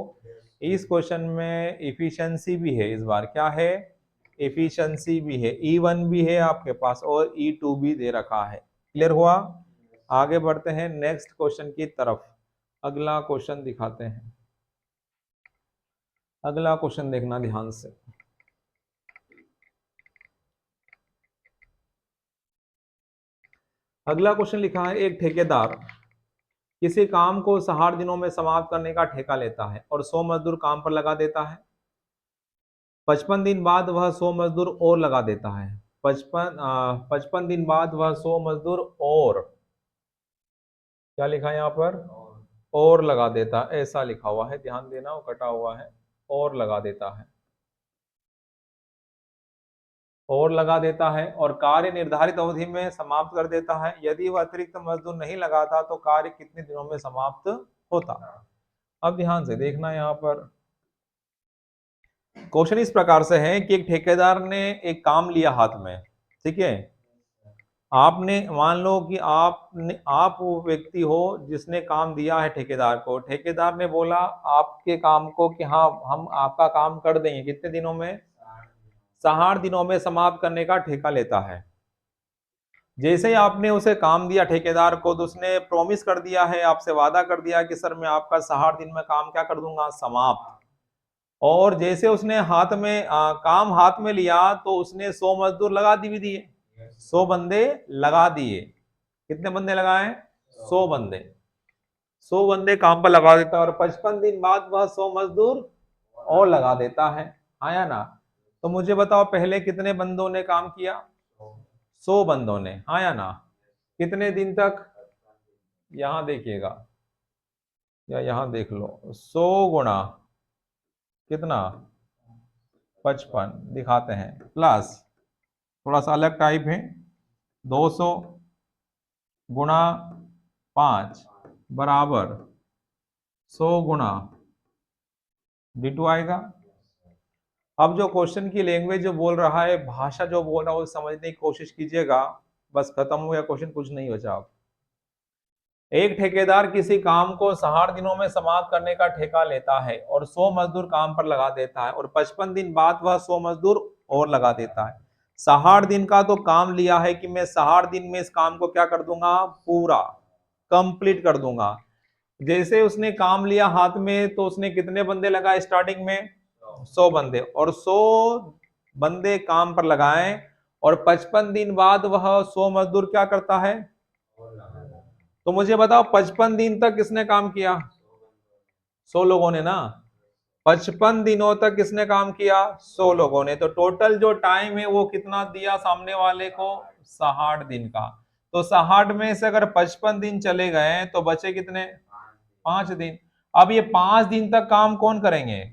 इस क्वेश्चन में इफिशियंसी भी है इस बार। क्या है? इफिशियंसी भी है। E1 भी है आपके पास और E2 भी दे रखा है। क्लियर हुआ? आगे बढ़ते हैं नेक्स्ट क्वेश्चन की तरफ। अगला क्वेश्चन दिखाते हैं। अगला क्वेश्चन देखना ध्यान से। अगला क्वेश्चन लिखा है, एक ठेकेदार किसी काम को 60 दिनों में समाप्त करने का ठेका लेता है और 100 मजदूर काम पर लगा देता है। 55 दिन बाद वह 100 मजदूर और लगा देता है। 55 दिन बाद वह 100 मजदूर और, क्या लिखा है यहाँ पर, और लगा देता है, ऐसा लिखा हुआ है, ध्यान देना, वो कटा हुआ है, और लगा देता है, और लगा देता है और कार्य निर्धारित अवधि में समाप्त कर देता है। यदि वह अतिरिक्त मजदूर नहीं लगाता तो कार्य कितने दिनों में समाप्त होता। अब ध्यान से देखना, यहाँ पर क्वेश्चन इस प्रकार से है कि एक ठेकेदार ने एक काम लिया हाथ में, ठीक है। आपने मान लो कि आप वो व्यक्ति हो जिसने काम दिया है ठेकेदार को। ठेकेदार ने बोला आपके काम को कि हाँ हम आपका काम कर देंगे, कितने दिनों में, 60 दिनों में समाप्त करने का ठेका लेता है। जैसे ही आपने उसे काम दिया ठेकेदार को, तो उसने प्रॉमिस कर दिया है, आपसे वादा कर दिया कि सर मैं आपका 60 दिन में काम क्या कर दूंगा, समाप्त। और जैसे उसने काम हाथ में लिया तो उसने 100 मजदूर लगा भी दिए, 100 बंदे लगा दिए। कितने बंदे लगाए, 100 बंदे, 100 बंदे काम पर लगा देता है और 55 दिन बाद वह 100 मजदूर और लगा देता है, आया ना। तो मुझे बताओ पहले कितने बंदों ने काम किया, 100 बंदों ने, आया ना। कितने दिन तक, यहां देखिएगा या यहां देख लो, 100 गुणा कितना, 55 दिखाते हैं, प्लस थोड़ा सा अलग टाइप है, 200 गुणा 5 बराबर 100 गुणा D2 आएगा। अब जो क्वेश्चन की लैंग्वेज जो बोल रहा है, भाषा जो बोल रहा है, वो समझने की कोशिश कीजिएगा। बस खत्म हो गया क्वेश्चन, कुछ नहीं बचा। अब एक ठेकेदार किसी काम को 60 दिनों में समाप्त करने का ठेका लेता है और 100 मजदूर काम पर लगा देता है और 55 दिन बाद वह 100 मजदूर और लगा देता है। 60 दिन का तो काम लिया है कि मैं 60 दिन में इस काम को क्या कर दूंगा, पूरा कंप्लीट कर दूंगा। जैसे उसने काम लिया हाथ में तो उसने कितने बंदे लगाए स्टार्टिंग में, 100 बंदे, और 100 बंदे काम पर लगाए और 55 दिन बाद वह 100 मजदूर क्या करता है। तो मुझे बताओ 55 दिन तक किसने काम किया, 100 लोगों ने ना। 55 दिनों तक किसने काम किया, 100 लोगों ने। तो टोटल जो टाइम है वो कितना दिया सामने वाले को, 60 दिन का। तो 60 में से अगर 55 दिन चले गए तो बचे कितने, 5 दिन। अब ये 5 दिन तक काम कौन करेंगे,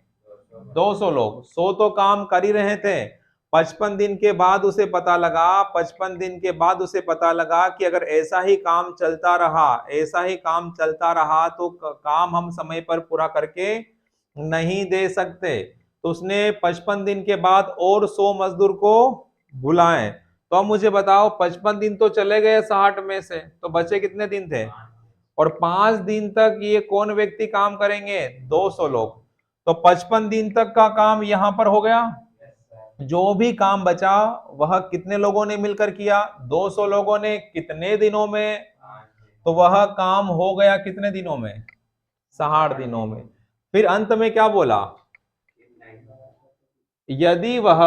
200 लोग। 100 तो काम कर ही रहे थे। 55 दिन के बाद उसे पता लगा, 55 दिन के बाद उसे पता लगा कि अगर ऐसा ही काम चलता रहा, ऐसा ही काम चलता रहा तो काम हम समय पर पूरा करके नहीं दे सकते। तो उसने 55 दिन के बाद और 100 मजदूर को बुलाए। तो अब मुझे बताओ 55 दिन तो चले गए 60 में से, तो बचे कितने दिन थे, और 5 दिन तक ये कौन व्यक्ति काम करेंगे, 200 लोग। तो 55 दिन तक का काम यहां पर हो गया। जो भी काम बचा वह कितने लोगों ने मिलकर किया, 200 लोगों ने। कितने दिनों में, तो वह काम हो गया कितने दिनों में, 60 दिनों में। फिर अंत में क्या बोला, यदि वह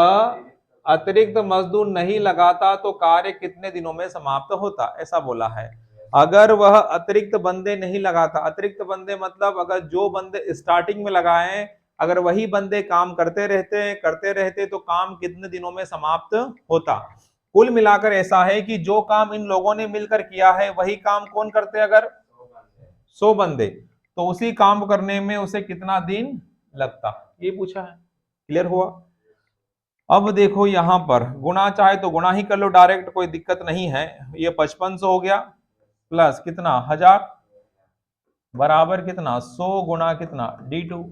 अतिरिक्त मजदूर नहीं लगाता तो कार्य कितने दिनों में समाप्त होता, ऐसा बोला है। अगर वह अतिरिक्त बंदे नहीं लगाता, अतिरिक्त बंदे मतलब अगर जो बंदे स्टार्टिंग में लगाए, अगर वही बंदे काम करते रहते तो काम कितने दिनों में समाप्त होता। कुल मिलाकर ऐसा है कि जो काम इन लोगों ने मिलकर किया है वही काम कौन करते, अगर 100 बंदे, तो उसी काम करने में उसे कितना दिन लगता, ये पूछा है। क्लियर हुआ। अब देखो यहां पर गुणा चाहे तो गुणा ही कर लो डायरेक्ट, कोई दिक्कत नहीं है। ये 5500 हो गया, प्लस कितना 1000 बराबर कितना 100 गुणा कितना D2,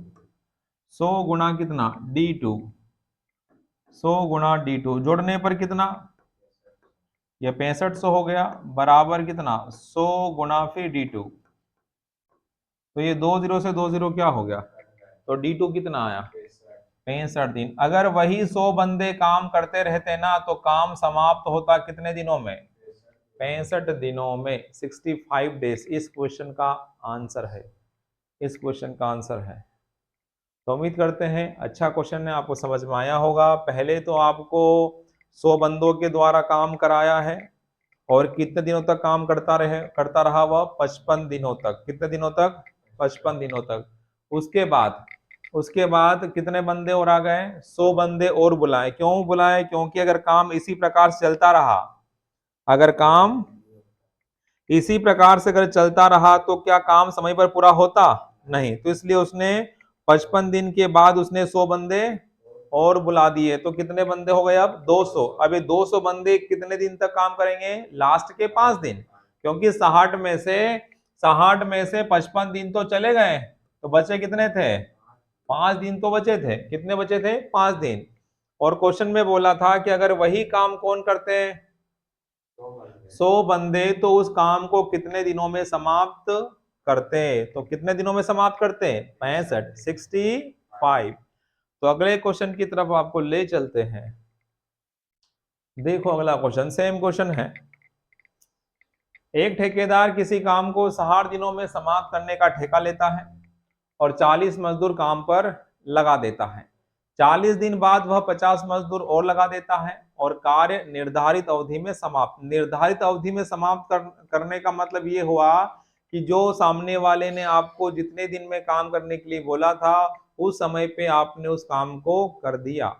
100 गुणा कितना D2, 100 गुणा D2 जोड़ने पर कितना, ये 6500 हो गया, बराबर कितना 100 गुणा फिर D2। तो ये 20 से 20 क्या हो गया, तो D2 कितना आया, 65 दिन। अगर वही 100 बंदे काम करते रहते ना तो काम समाप्त होता कितने दिनों में, 65 दिनों में, 65 डेज। इस क्वेश्चन का आंसर है, इस क्वेश्चन का आंसर है। तो उम्मीद करते हैं अच्छा क्वेश्चन है, आपको समझ में आया होगा। पहले तो आपको 100 बंदों के द्वारा काम कराया है, और कितने दिनों तक काम करता रहा वह? 55 दिनों तक। कितने दिनों तक? 55 दिनों तक। उसके बाद कितने बंदे और आ गए? 100 बंदे और बुलाए। क्यों बुलाए? क्योंकि अगर काम इसी प्रकार से चलता रहा, अगर काम इसी प्रकार से अगर चलता रहा तो क्या काम समय पर पूरा होता? नहीं। तो इसलिए उसने 55 दिन के बाद उसने 100 बंदे और बुला दिए। तो कितने बंदे हो गए अब? 200। अब ये 200 बंदे कितने दिन तक काम करेंगे? लास्ट के 5 दिन। क्योंकि 60 में से 55 दिन तो चले गए, तो बचे कितने थे? 5 दिन तो बचे थे। कितने बचे थे? 5 दिन। और क्वेश्चन में बोला था कि अगर वही काम कौन करते हैं? 100 बंदे, तो उस काम को कितने दिनों में समाप्त करते? तो कितने दिनों में समाप्त करते? 65। तो अगले क्वेश्चन की तरफ आपको ले चलते हैं। देखो अगला क्वेश्चन, सेम क्वेश्चन है। एक ठेकेदार किसी काम को 60 दिनों में समाप्त करने का ठेका लेता है और 40 मजदूर काम पर लगा देता है। 40 दिन बाद वह 50 मजदूर और लगा देता है और कार्य निर्धारित अवधि में समाप्त। निर्धारित अवधि में समाप्त करने का मतलब ये हुआ कि जो सामने वाले ने आपको जितने दिन में काम करने के लिए बोला था, उस समय पे आपने उस काम को कर दिया।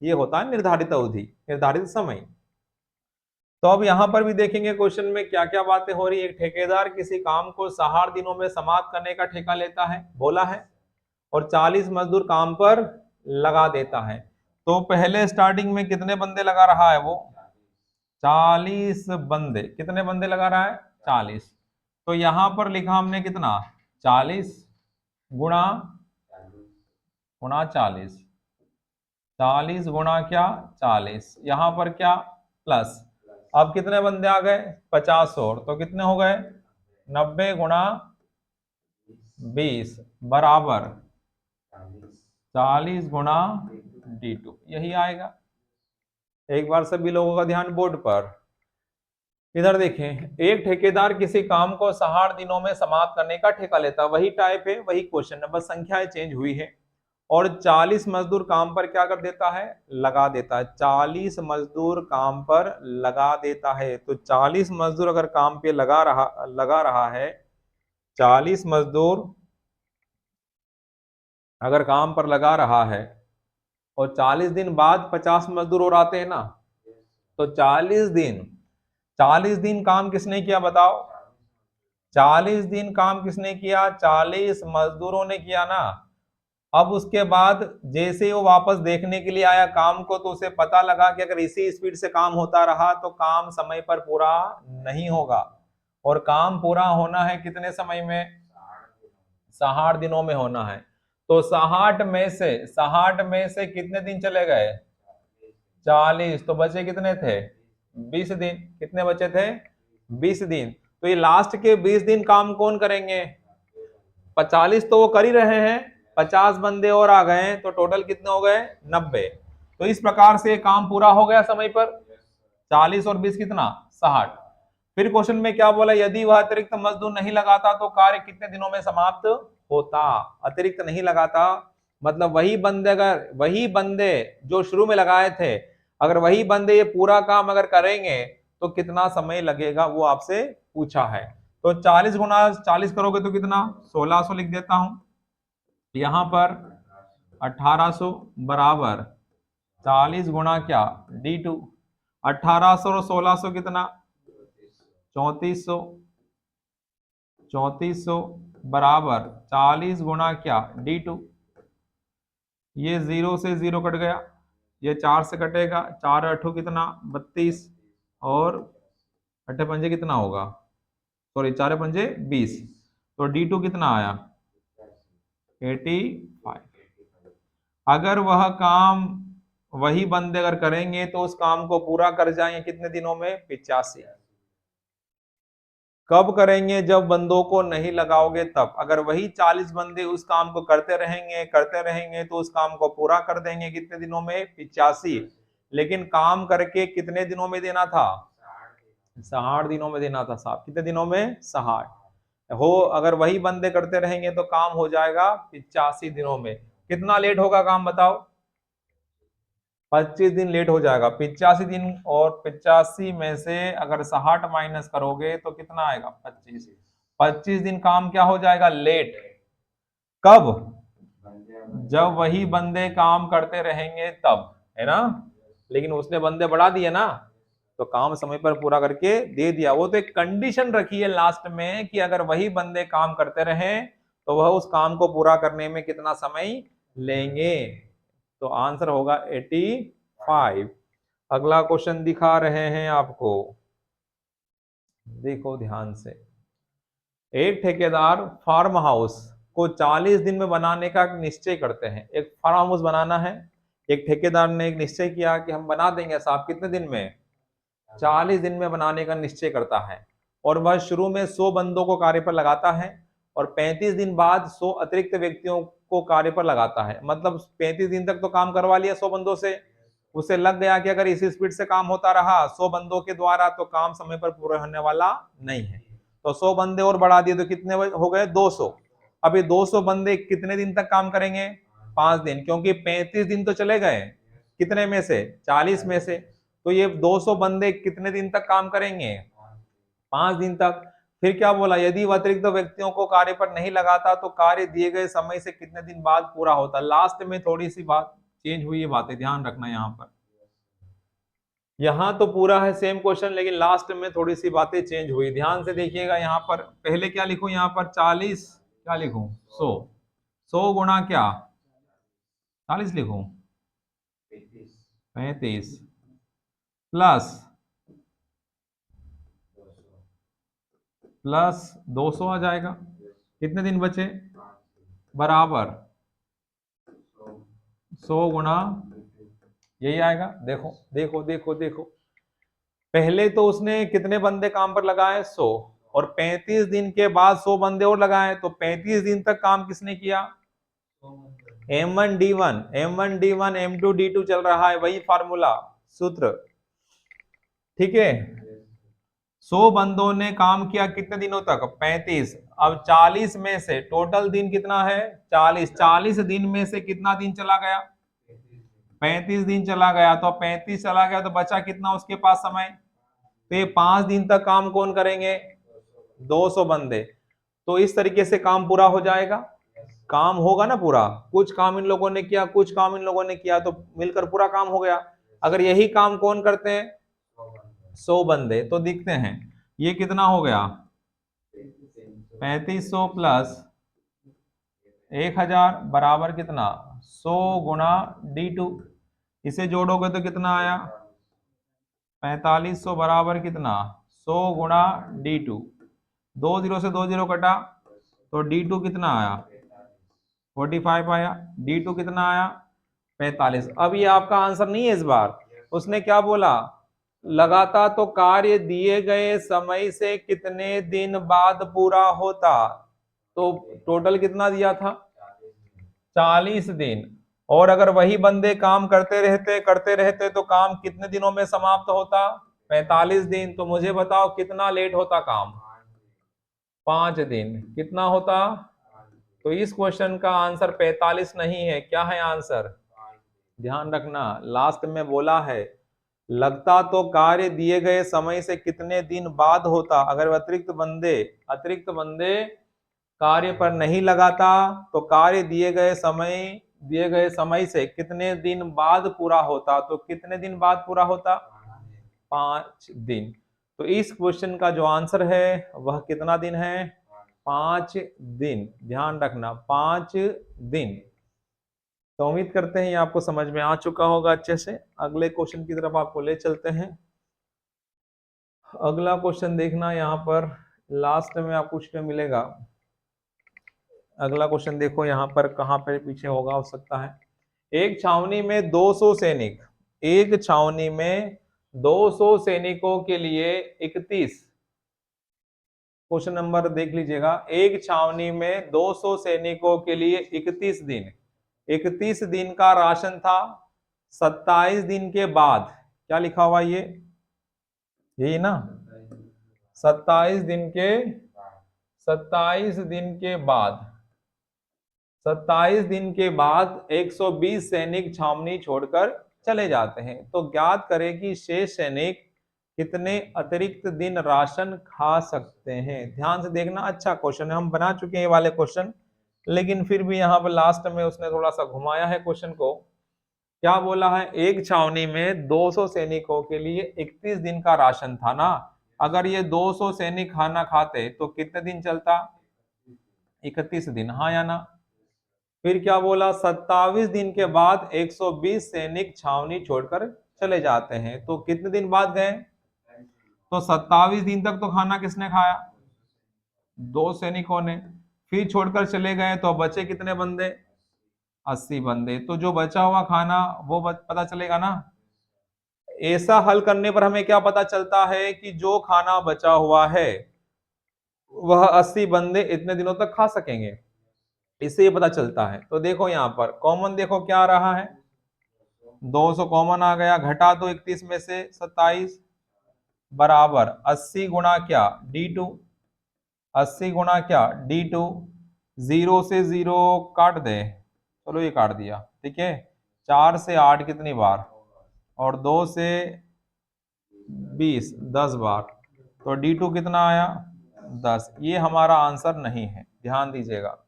ये होता है निर्धारित अवधि, निर्धारित समय। तो अब यहां पर भी देखेंगे क्वेश्चन में क्या क्या बातें हो रही है। एक ठेकेदार किसी काम को 60 दिनों में समाप्त करने का ठेका लेता है, बोला है, और 40 मजदूर काम पर लगा देता है। तो पहले स्टार्टिंग में कितने बंदे लगा रहा है वो? 40 बंदे। कितने बंदे लगा रहा है? 40। तो यहां पर लिखा हमने कितना? 40 गुणा 40। 40 गुणा क्या? 40। यहां पर क्या? प्लस। अब कितने बंदे आ गए? 50 और। तो कितने हो गए? 90 गुणा 20 बराबर 40 गुणा D2। यही आएगा। एक बार सभी लोगों का ध्यान बोर्ड पर। इधर देखें, एक ठेकेदार किसी काम को 60 दिनों में समाप्त करने का ठेका लेता है। वही टाइप है, वही क्वेश्चन है, बस संख्याएं चेंज हुई है। और 40 मजदूर काम पर क्या कर देता है? लगा देता है। 40 मजदूर काम पर लगा देता है। तो 40 मजदूर अगर काम पे लगा रहा है, 40 मजदूर अगर काम पर लगा रहा है और 40 दिन बाद 50 मजदूर और आते हैं ना, तो 40 दिन काम किसने किया बताओ? 40 दिन काम किसने किया? 40 मजदूरों ने किया ना। अब उसके बाद जैसे वो वापस देखने के लिए आया काम को, तो उसे पता लगा कि अगर इसी स्पीड से काम होता रहा तो काम समय पर पूरा नहीं होगा। और काम पूरा होना है कितने समय में? 60 दिनों में होना है। तो 60 में से कितने दिन चले गए? 40। तो बचे कितने थे? 20 दिन। कितने बचे थे? 20 दिन। तो ये लास्ट के 20 दिन काम कौन करेंगे? 45 तो वो कर ही रहे हैं, 50 बंदे और आ गए, तो टोटल कितने हो गए? 90। तो इस प्रकार से काम पूरा हो गया समय पर। 40 और 20 कितना? 60। फिर क्वेश्चन में क्या बोला? यदि वह अतिरिक्त मजदूर नहीं लगाता तो कार्य कितने दिनों में समाप्त होता? अतिरिक्त नहीं लगाता मतलब वही बंदे जो शुरू में लगाए थे, अगर वही बंदे ये पूरा काम अगर करेंगे तो कितना समय लगेगा, वो आपसे पूछा है। तो 40 गुना 40 करोगे तो कितना? 1600 लिख देता हूं। यहां पर 1800 बराबर 40 गुणा क्या? D2। 1800 और 1600 कितना? 3400। 3400 बराबर 40 गुणा क्या? D2। ये 0 से 0 कट गया, ये 4 से कटेगा, 4 8 कितना? 32। और 8 पंजे कितना होगा? सॉरी 4 पंजे 20। तो D2 कितना आया? 85। अगर वह काम वही बंदे अगर करेंगे तो उस काम को पूरा कर जाएंगे कितने दिनों में? 85। कब करेंगे? जब बंदों को नहीं लगाओगे तब। अगर वही 40 बंदे उस काम को करते रहेंगे तो उस काम को पूरा कर देंगे कितने दिनों में? 85। लेकिन काम करके कितने दिनों में देना था? 60 दिनों में देना था साहब। कितने दिनों में? 60 हो। अगर वही बंदे करते रहेंगे तो काम हो जाएगा 85 दिनों में। कितना लेट होगा काम बताओ? 25 दिन लेट हो जाएगा। 85 दिन, और 85 में से अगर 60 माइनस करोगे तो कितना आएगा? 25। 25 दिन काम क्या हो जाएगा? लेट। कब? जब वही बंदे काम करते रहेंगे तब, है ना। लेकिन उसने बंदे बढ़ा दिए ना, तो काम समय पर पूरा करके दे दिया। वो तो एक कंडीशन रखी है लास्ट में कि अगर वही बंदे काम करते रहे तो वह उस काम को पूरा करने में कितना समय लेंगे। तो आंसर होगा 85। अगला क्वेश्चन दिखा रहे हैं आपको, देखो ध्यान से। एक ठेकेदार फार्म हाउस को 40 दिन में बनाने का निश्चय करते हैं। एक फार्म हाउस बनाना है, एक ठेकेदार ने एक निश्चय किया कि हम बना देंगे साहब, कितने दिन में? 40 दिन में बनाने का निश्चय करता है। और वह शुरू में 100 बंदों को कार्य पर लगाता है और 35 दिन बाद 100 अतिरिक्त व्यक्तियों को कार्य पर लगाता है। मतलब 35 दिन तक तो काम करवा लिया 100 बंदों से, उसे लग गया कि अगर इसी स्पीड से काम होता रहा 100 बंदों के द्वारा तो काम समय पर पूरा होने वाला नहीं है। तो 100 बंदे और बढ़ा दिए तो कितने हो गए? 200। अब ये 200 बंदे कितने दिन तक काम करेंगे? 5 दिन, क्योंकि 35 दिन तो चले गए, कितने में से? 40 में से। तो ये 200 बंदे कितने दिन तक काम करेंगे? 5 दिन तक। फिर क्या बोला? यदि वह अतिरिक्त व्यक्तियों को कार्य पर नहीं लगाता तो कार्य दिए गए समय से कितने दिन बाद पूरा होता। लास्ट में थोड़ी सी बात चेंज हुई है, बातें ध्यान रखना यहाँ पर। यहाँ तो पूरा है सेम क्वेश्चन, लेकिन लास्ट में थोड़ी सी बातें चेंज हुई, ध्यान से देखिएगा। यहाँ पर पहले क्या लिखूं? यहाँ पर 40, क्या लिखूं? 100। 100 गुणा क्या? 40 लिखूं? 35 प्लस 200 आ जाएगा। कितने दिन बचे? बराबर 100 गुणा, यही आएगा। देखो देखो देखो देखो, पहले तो उसने कितने बंदे काम पर लगाए? 100। और 35 दिन के बाद 100 बंदे और लगाए, तो 35 दिन तक काम किसने किया? M1D1 M1D1 M2D2 चल रहा है, वही फार्मूला, सूत्र, ठीक है। 100 बंदों ने काम किया कितने दिनों तक? 35। अब 40 में से टोटल दिन कितना है? 40। 40 दिन में से कितना दिन चला गया? 35 दिन चला गया। तो 35 चला गया तो बचा कितना उसके पास समय? तो ये 5 दिन तक काम कौन करेंगे? 200 बंदे। तो इस तरीके से काम पूरा हो जाएगा। काम होगा ना पूरा। कुछ काम इन लोगों ने किया, कुछ काम इन लोगों ने किया, तो मिलकर पूरा काम हो गया। अगर यही काम कौन करते हैं? 100 बंदे। तो दिखते हैं ये कितना हो गया? 3500 प्लस 1000 बराबर कितना? 100 गुणा D2। इसे जोड़ोगे तो कितना आया? 4500 बराबर कितना? 100 गुणा D2। 2 0 से 2 0 कटा, तो D2 कितना आया? 45 आया। D2 कितना आया? 45। अब ये आपका आंसर नहीं है इस बार। उसने क्या बोला? लगाता तो कार्य दिए गए समय से कितने दिन बाद पूरा होता। तो टोटल कितना दिया था? 40 दिन। और अगर वही बंदे काम करते रहते तो काम कितने दिनों में समाप्त होता? 45 दिन। तो मुझे बताओ कितना लेट होता काम? 5 दिन। कितना होता? तो इस क्वेश्चन का आंसर 45 नहीं है, क्या है आंसर? ध्यान रखना, लास्ट में बोला है लगता तो कार्य दिए गए समय से कितने दिन बाद होता। अगर अतिरिक्त बंदे कार्य पर नहीं लगाता तो कार्य दिए गए समय से कितने दिन बाद पूरा होता। तो कितने दिन बाद पूरा होता? 5 दिन। तो इस क्वेश्चन का जो आंसर है वह कितना दिन है? 5 दिन। ध्यान रखना, 5 दिन। तो उम्मीद करते हैं ये आपको समझ में आ चुका होगा अच्छे से। अगले क्वेश्चन की तरफ आपको ले चलते हैं। अगला क्वेश्चन देखना, यहाँ पर लास्ट में आपको कुछ मिलेगा। अगला क्वेश्चन देखो यहाँ पर कहाँ पे पीछे होगा, हो सकता है। एक छावनी में 200 सैनिक, एक छावनी में 200 सैनिकों के लिए 31, क्वेश्चन नंबर देख लीजिएगा। एक छावनी में 200 सैनिकों के लिए 31 दिन का राशन था। 27 दिन के बाद, क्या लिखा हुआ ये? यही ना, 27 दिन के 27 दिन के बाद 27 दिन के बाद 120 सैनिक छावनी छोड़कर चले जाते हैं। तो ज्ञात करें कि शेष सैनिक कितने अतिरिक्त दिन राशन खा सकते हैं। ध्यान से देखना, अच्छा क्वेश्चन है, हम बना चुके हैं ये वाले क्वेश्चन, लेकिन फिर भी यहाँ पर लास्ट में उसने थोड़ा सा घुमाया है क्वेश्चन को। क्या बोला है, एक छावनी में 200 सैनिकों के लिए 31 दिन का राशन था ना। अगर ये 200 सैनिक खाना खाते तो कितने दिन चलता, 31 दिन, हाँ या ना। फिर क्या बोला, 27 दिन के बाद 120 सैनिक छावनी छोड़कर चले जाते हैं, तो कितने दिन बाद गए, तो 27 दिन तक तो खाना किसने खाया, 2 सैनिकों ने। फिर छोड़कर चले गए तो बचे कितने बंदे, 80 बंदे। तो जो बचा हुआ खाना वो पता चलेगा ना। ऐसा हल करने पर हमें क्या पता चलता है कि जो खाना बचा हुआ है वह 80 बंदे इतने दिनों तक खा सकेंगे, इससे ये पता चलता है। तो देखो यहाँ पर कॉमन देखो क्या आ रहा है, 200 कॉमन आ गया, घटा दो 31 में से 27 बराबर 80 गुणा क्या D2, 80 गुणा क्या D2, 0 से 0 काट दे, चलो ये काट दिया, ठीक है। 4 से 8 कितनी बार, और 2 से 20 10 बार, तो D2 कितना आया 10। ये हमारा आंसर नहीं है, ध्यान दीजिएगा।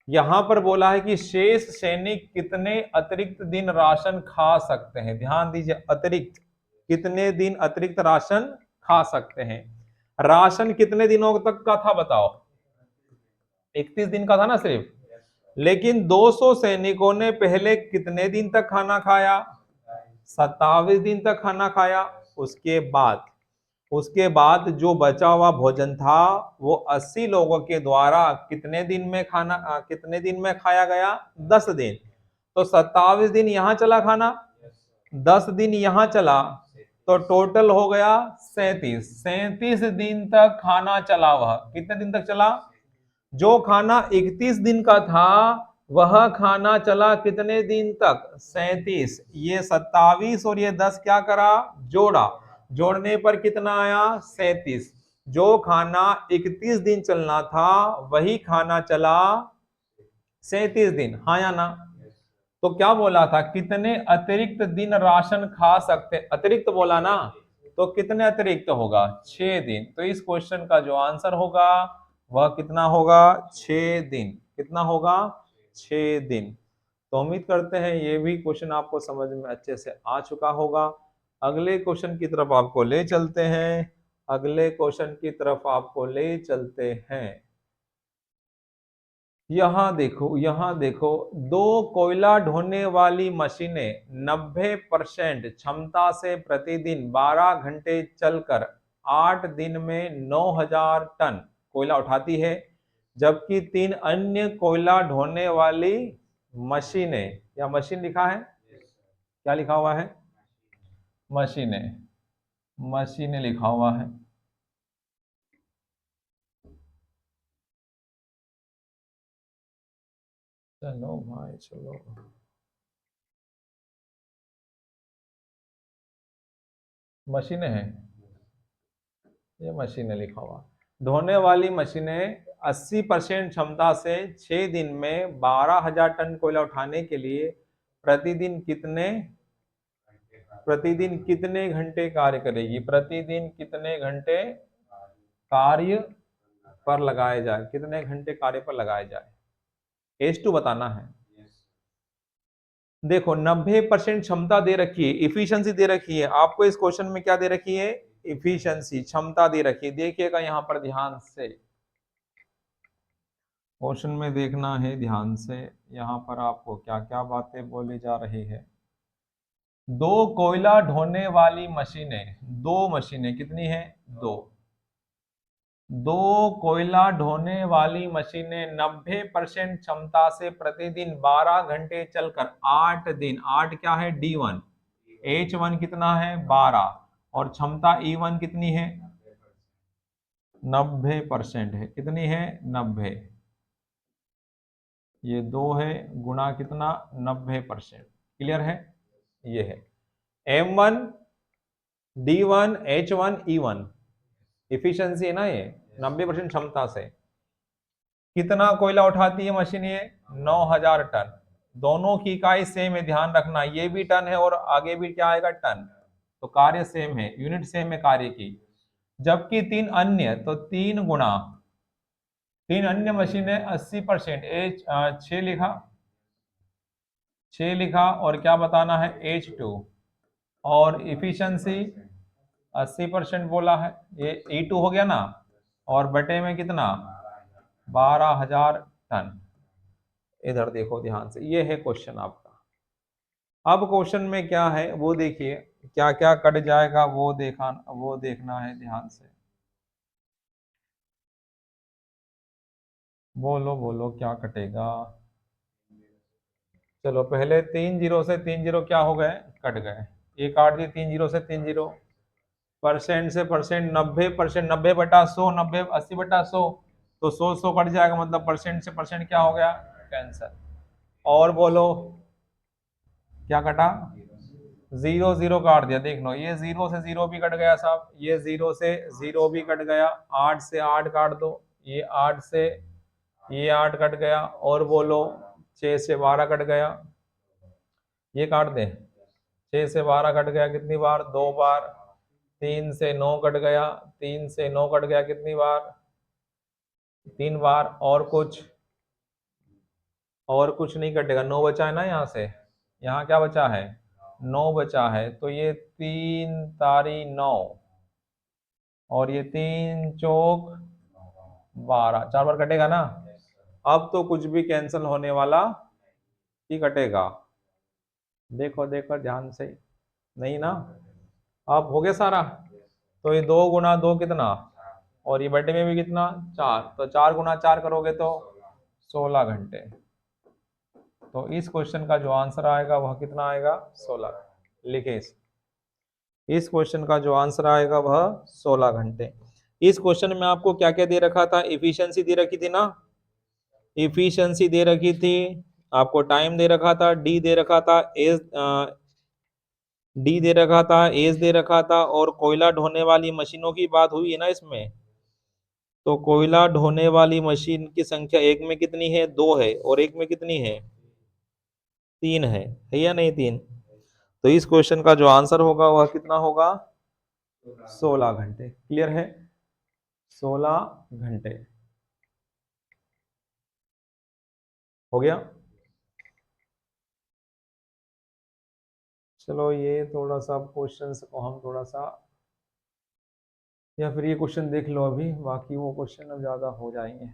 यहां पर बोला है कि शेष सैनिक कितने अतिरिक्त दिन राशन खा सकते हैं। ध्यान दीजिए, अतिरिक्त कितने दिन अतिरिक्त राशन खा सकते हैं। राशन कितने दिनों तक का था बताओ, 31 दिन का था ना सिर्फ, लेकिन 200 सैनिकों ने पहले कितने दिन तक खाना खाया, 27 दिन तक खाना खाया। उसके बाद जो बचा हुआ भोजन था वो 80 लोगों के द्वारा कितने दिन में कितने दिन में खाया गया, 10 दिन। तो 27 दिन यहां चला खाना, 10 दिन यहां चला, तो टोटल हो गया 37 दिन तक खाना चला। वह कितने दिन तक चला, जो खाना 31 दिन का था वह खाना चला कितने दिन तक, 37। ये 27 और ये 10 क्या करा, जोड़ा, जोड़ने पर कितना आया 37। जो खाना 31 दिन चलना था वही खाना चला 37 दिन, हाँ या ना। तो क्या बोला था, कितने अतिरिक्त दिन राशन खा सकते, अतिरिक्त बोला ना, तो कितने अतिरिक्त होगा, 6 दिन। तो इस क्वेश्चन का जो आंसर होगा वह कितना होगा, 6 दिन। कितना होगा, 6 दिन। तो उम्मीद करते हैं ये भी क्वेश्चन आपको समझ में अच्छे से आ चुका होगा। अगले क्वेश्चन की तरफ आपको ले चलते हैं, अगले क्वेश्चन की तरफ आपको ले चलते हैं। यहाँ देखो, 2 कोयला ढोने वाली मशीनें 90% क्षमता से प्रतिदिन 12 घंटे चलकर 8 दिन में 9000 टन कोयला उठाती है, जबकि 3 अन्य कोयला ढोने वाली मशीनें, या मशीन लिखा है, क्या लिखा हुआ है, मशीनें, मशीनें लिखा हुआ है। चलो भाई चलो, मशीनें हैं, ये मशीनें लिखा हुआ। ढोने वाली मशीनें 80% क्षमता से 6 दिन में 12,000 टन कोयला उठाने के लिए प्रतिदिन कितने घंटे कार्य करेगी, प्रतिदिन कितने घंटे कार्य पर लगाए जाए, कितने घंटे कार्य पर लगाए जाए, H2 बताना है। देखो 90% क्षमता दे रखी है, इफिशियंसी दे रखी है आपको। इस क्वेश्चन में क्या दे रखी है, इफिशियंसी, क्षमता दे रखी है। देखिएगा यहाँ पर ध्यान से, क्वेश्चन में देखना है ध्यान से, यहाँ पर आपको क्या क्या बातें बोली जा रही है। 2 कोयला ढोने वाली मशीनें, 2 मशीनें कितनी है, 2 कोयला ढोने वाली मशीनें 90% क्षमता से प्रतिदिन 12 घंटे चलकर 8 दिन, 8 क्या है D1, H1 कितना है 12, और क्षमता E1 कितनी है 90% है, कितनी है 90, ये 2 है गुणा कितना 90%, क्लियर है। ये है M1 D1 H1 E1, efficiency है ना ये, 90% क्षमता से। कितना कोयला उठाती है मशीन ये, 9000 टन। दोनों की इकाई सेम है, ध्यान रखना, ये भी टन है और आगे भी क्या आएगा, टन। तो कार्य सेम है, यूनिट सेम है कार्य की। जबकि तीन अन्य, तो 3 गुना, 3 अन्य मशीनें 80%, एच 6 लिखा और क्या बताना है, H2। और इफिशियंसी 80% बोला है, ये E2 हो गया ना, और बटे में कितना, 12,000 टन। इधर देखो ध्यान से, ये है क्वेश्चन आपका। अब क्वेश्चन में क्या है वो देखिए, क्या क्या कट जाएगा वो देखना है ध्यान से। बोलो बोलो क्या कटेगा। चलो पहले 3 जीरो से 3 जीरो क्या हो गए, कट गए। ये काट दिए 3 जीरो से 3 जीरो। परसेंट से परसेंट, 90%, 90/100, 90 80/100, तो 100 कट जाएगा, मतलब परसेंट से परसेंट क्या हो गया, कैंसर। और बोलो क्या कटा, 0 0 काट दिया। देख लो, ये 0 से 0 भी कट गया साहब, ये 0 से 0 भी कट गया, 8 से 8 काट दो, ये 8 से ये 8 कट गया। और बोलो 6 से 12 कट गया, ये काट दे, 6 से 12 कट गया कितनी बार, 2 बार। 3 से 9 कट गया, 3 से 9 कट गया कितनी बार, 3 बार। और कुछ नहीं कटेगा, 9 बचा है ना यहाँ से, यहाँ क्या बचा है, 9 बचा है। तो ये 3 तारी 9, और ये 3 चौक 12, 4 बार कटेगा ना। अब तो कुछ भी कैंसिल होने वाला ही कटेगा, देखो देखो ध्यान से, नहीं ना। अब हो गया सारा। तो ये 2 गुना 2 कितना, और ये बटे में भी कितना, 4, तो 4 गुना 4 करोगे तो 16 घंटे। तो इस क्वेश्चन का जो आंसर आएगा वह कितना आएगा, 16। लिखे इस क्वेश्चन का जो आंसर आएगा वह 16 घंटे। इस क्वेश्चन में आपको क्या क्या दे रखा था, इफिशियंसी दे रखी थी ना, इफिशियंसी दे रखी थी, आपको टाइम दे रखा था, डी दे रखा था, एज दे रखा था, और कोयला ढोने वाली मशीनों की बात हुई है ना इसमें। तो कोयला ढोने वाली मशीन की संख्या एक में कितनी है, 2 है, और एक में कितनी है, 3 है या नहीं, 3। तो इस क्वेश्चन का जो आंसर होगा वह कितना होगा, 16 घंटे। क्लियर है, 16 घंटे हो गया। चलो ये थोड़ा सा क्वेश्चंस को हम थोड़ा सा, या फिर ये क्वेश्चन देख लो अभी, बाकी वो क्वेश्चन अब ज्यादा हो जाएंगे।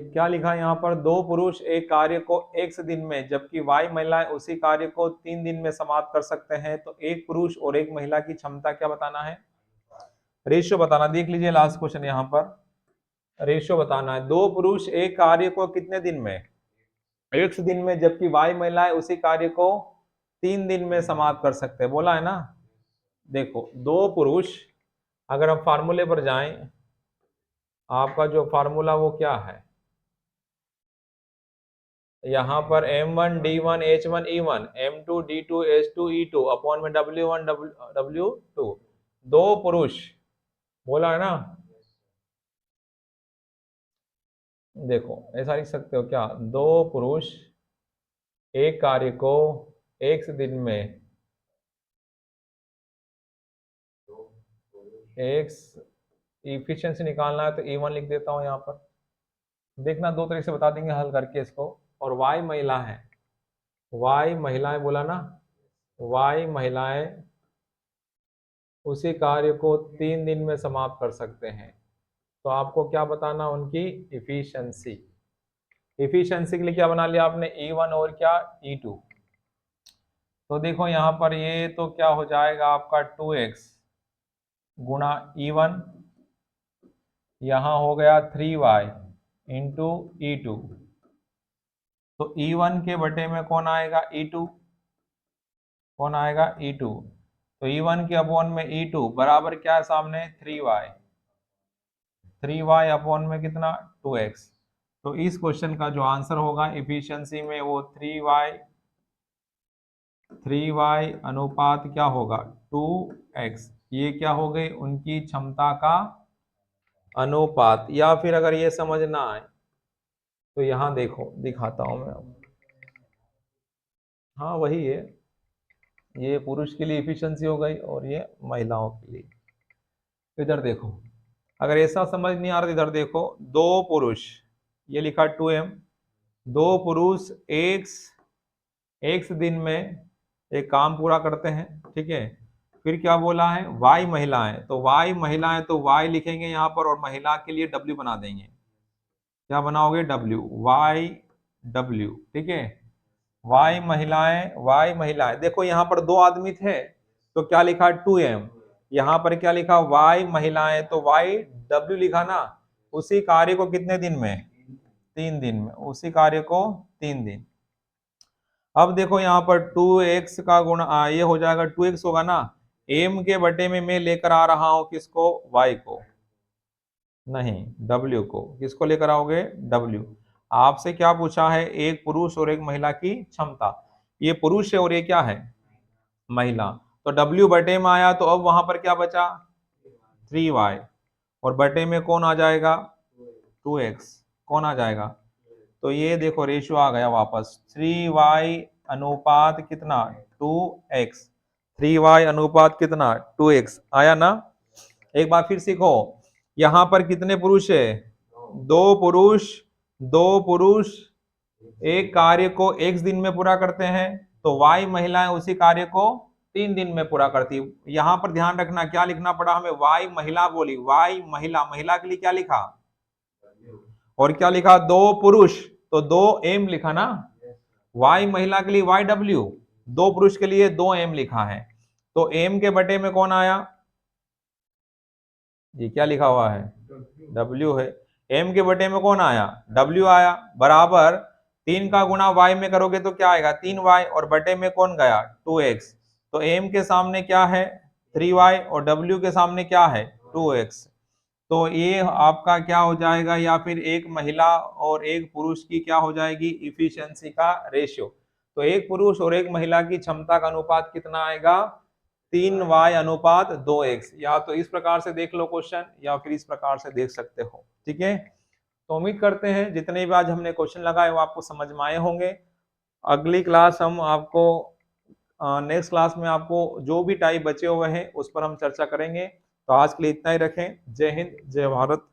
क्या लिखा है यहाँ पर, 2 पुरुष एक कार्य को X दिन में, जबकि Y महिलाएं उसी कार्य को 3 दिन में समाप्त कर सकते हैं, तो एक पुरुष और एक महिला की क्षमता क्या बताना है, रेशियो बताना। देख लीजिए लास्ट क्वेश्चन यहाँ पर, रेशियो बताना है। 2 पुरुष एक कार्य को कितने दिन में, X दिन में, जबकि Y महिलाएं उसी कार्य को 3 दिन में समाप्त कर सकते हैं, बोला है ना। देखो 2 पुरुष, अगर हम फार्मूले पर जाएं, आपका जो फार्मूला वो क्या है, यहाँ पर M1 D1 H1 E1, M2 D2 H2 E2 upon में W1 W2, 2 पुरुष बोला है ना। देखो ऐसा लिख सकते हो क्या, 2 पुरुष एक कार्य को X दिन में, X इफिशियंसी निकालना है तो E1 लिख देता हूं यहाँ पर। देखना 2 तरीके से बता देंगे हल करके इसको। और Y महिला है, Y महिलाएं बोला ना, Y महिलाएं उसी कार्य को 3 दिन में समाप्त कर सकते हैं, तो आपको क्या बताना, उनकी इफिशियंसी। इफिशियंसी के लिए क्या बना लिया आपने, E1 और क्या, E2। तो देखो यहाँ पर ये तो क्या हो जाएगा आपका 2x गुणा E1, यहाँ हो गया 3y इंटू E2। तो E1 के बटे में कौन आएगा, E2, कौन आएगा, E2। तो E1 के अपॉन में E2 बराबर क्या है सामने, 3y, 3y अपॉन में कितना, 2x। तो इस क्वेश्चन का जो आंसर होगा इफिशियंसी में, वो 3y अनुपात क्या होगा, 2x। ये क्या हो गई, उनकी क्षमता का अनुपात। या फिर अगर ये समझ ना आए तो यहाँ देखो दिखाता हूं मैं। हाँ वही है, ये पुरुष के लिए इफिशियंसी हो गई और ये महिलाओं के लिए। इधर देखो, अगर ऐसा समझ नहीं आ रहा तो इधर देखो, दो पुरुष, ये लिखा 2m, दो पुरुष एक दिन में एक काम पूरा करते हैं, ठीक है। फिर क्या बोला है, वाई महिलाएं, तो वाई महिलाएं तो वाई लिखेंगे यहाँ पर, और महिला के लिए डब्ल्यू बना देंगे। क्या बनाओगे, डब्ल्यू, वाई डब्ल्यू, ठीक है। वाई महिलाएं, देखो यहाँ पर दो आदमी थे तो क्या लिखा 2m, यहाँ पर क्या लिखा वाई महिलाएं, तो वाई डब्ल्यू लिखा ना। उसी कार्य को कितने दिन में, 3 दिन में, उसी कार्य को 3 दिन। अब देखो यहाँ पर 2x का गुणा, ये हो जाएगा 2x होगा ना, m के बटे में मैं लेकर आ रहा हूं किसको, y को, नहीं w को, किसको लेकर आओगे, w। आपसे क्या पूछा है, एक पुरुष और एक महिला की क्षमता, ये पुरुष है और ये क्या है, महिला, तो w बटे में आया, तो अब वहां पर क्या बचा, 3y, और बटे में कौन आ जाएगा, 2x, कौन आ जाएगा, तो ये देखो रेशियो आ गया वापस, 3y अनुपात कितना, 2x, 3y अनुपात कितना, 2x आया ना। एक बार फिर सीखो, यहां पर कितने पुरुष है, दो पुरुष एक कार्य को x दिन में पूरा करते हैं, तो y महिलाएं उसी कार्य को 3 दिन में पूरा करती। यहां पर ध्यान रखना क्या लिखना पड़ा हमें, y महिला बोली, y महिला, महिला के लिए क्या लिखा, और क्या लिखा, दो पुरुष, तो 2m लिखा ना, y महिला के लिए YW, दो पुरुष के लिए 2m लिखा है, तो m के बटे में कौन आया, ये क्या लिखा हुआ है, W है, m के बटे में कौन आया, W आया, बराबर 3 का गुणा y में करोगे तो क्या आएगा, 3y, और बटे में कौन गया, 2x, तो m के सामने क्या है, 3y, और W के सामने क्या है, 2x, तो ये आपका क्या हो जाएगा, या फिर एक महिला और एक पुरुष की क्या हो जाएगी, इफिशियंसी का रेशियो। तो एक पुरुष और एक महिला की क्षमता का अनुपात कितना आएगा, 3y अनुपात 2x, या तो इस प्रकार से देख लो क्वेश्चन, या फिर इस प्रकार से देख सकते हो, ठीक है। तो उम्मीद करते हैं जितने भी आज हमने क्वेश्चन लगाए वो आपको समझ में आए होंगे। अगली क्लास हम आपको, नेक्स्ट क्लास में आपको जो भी टाइप बचे हुए हैं उस पर हम चर्चा करेंगे। तो आज के लिए इतना ही रखें। जय हिंद, जय भारत।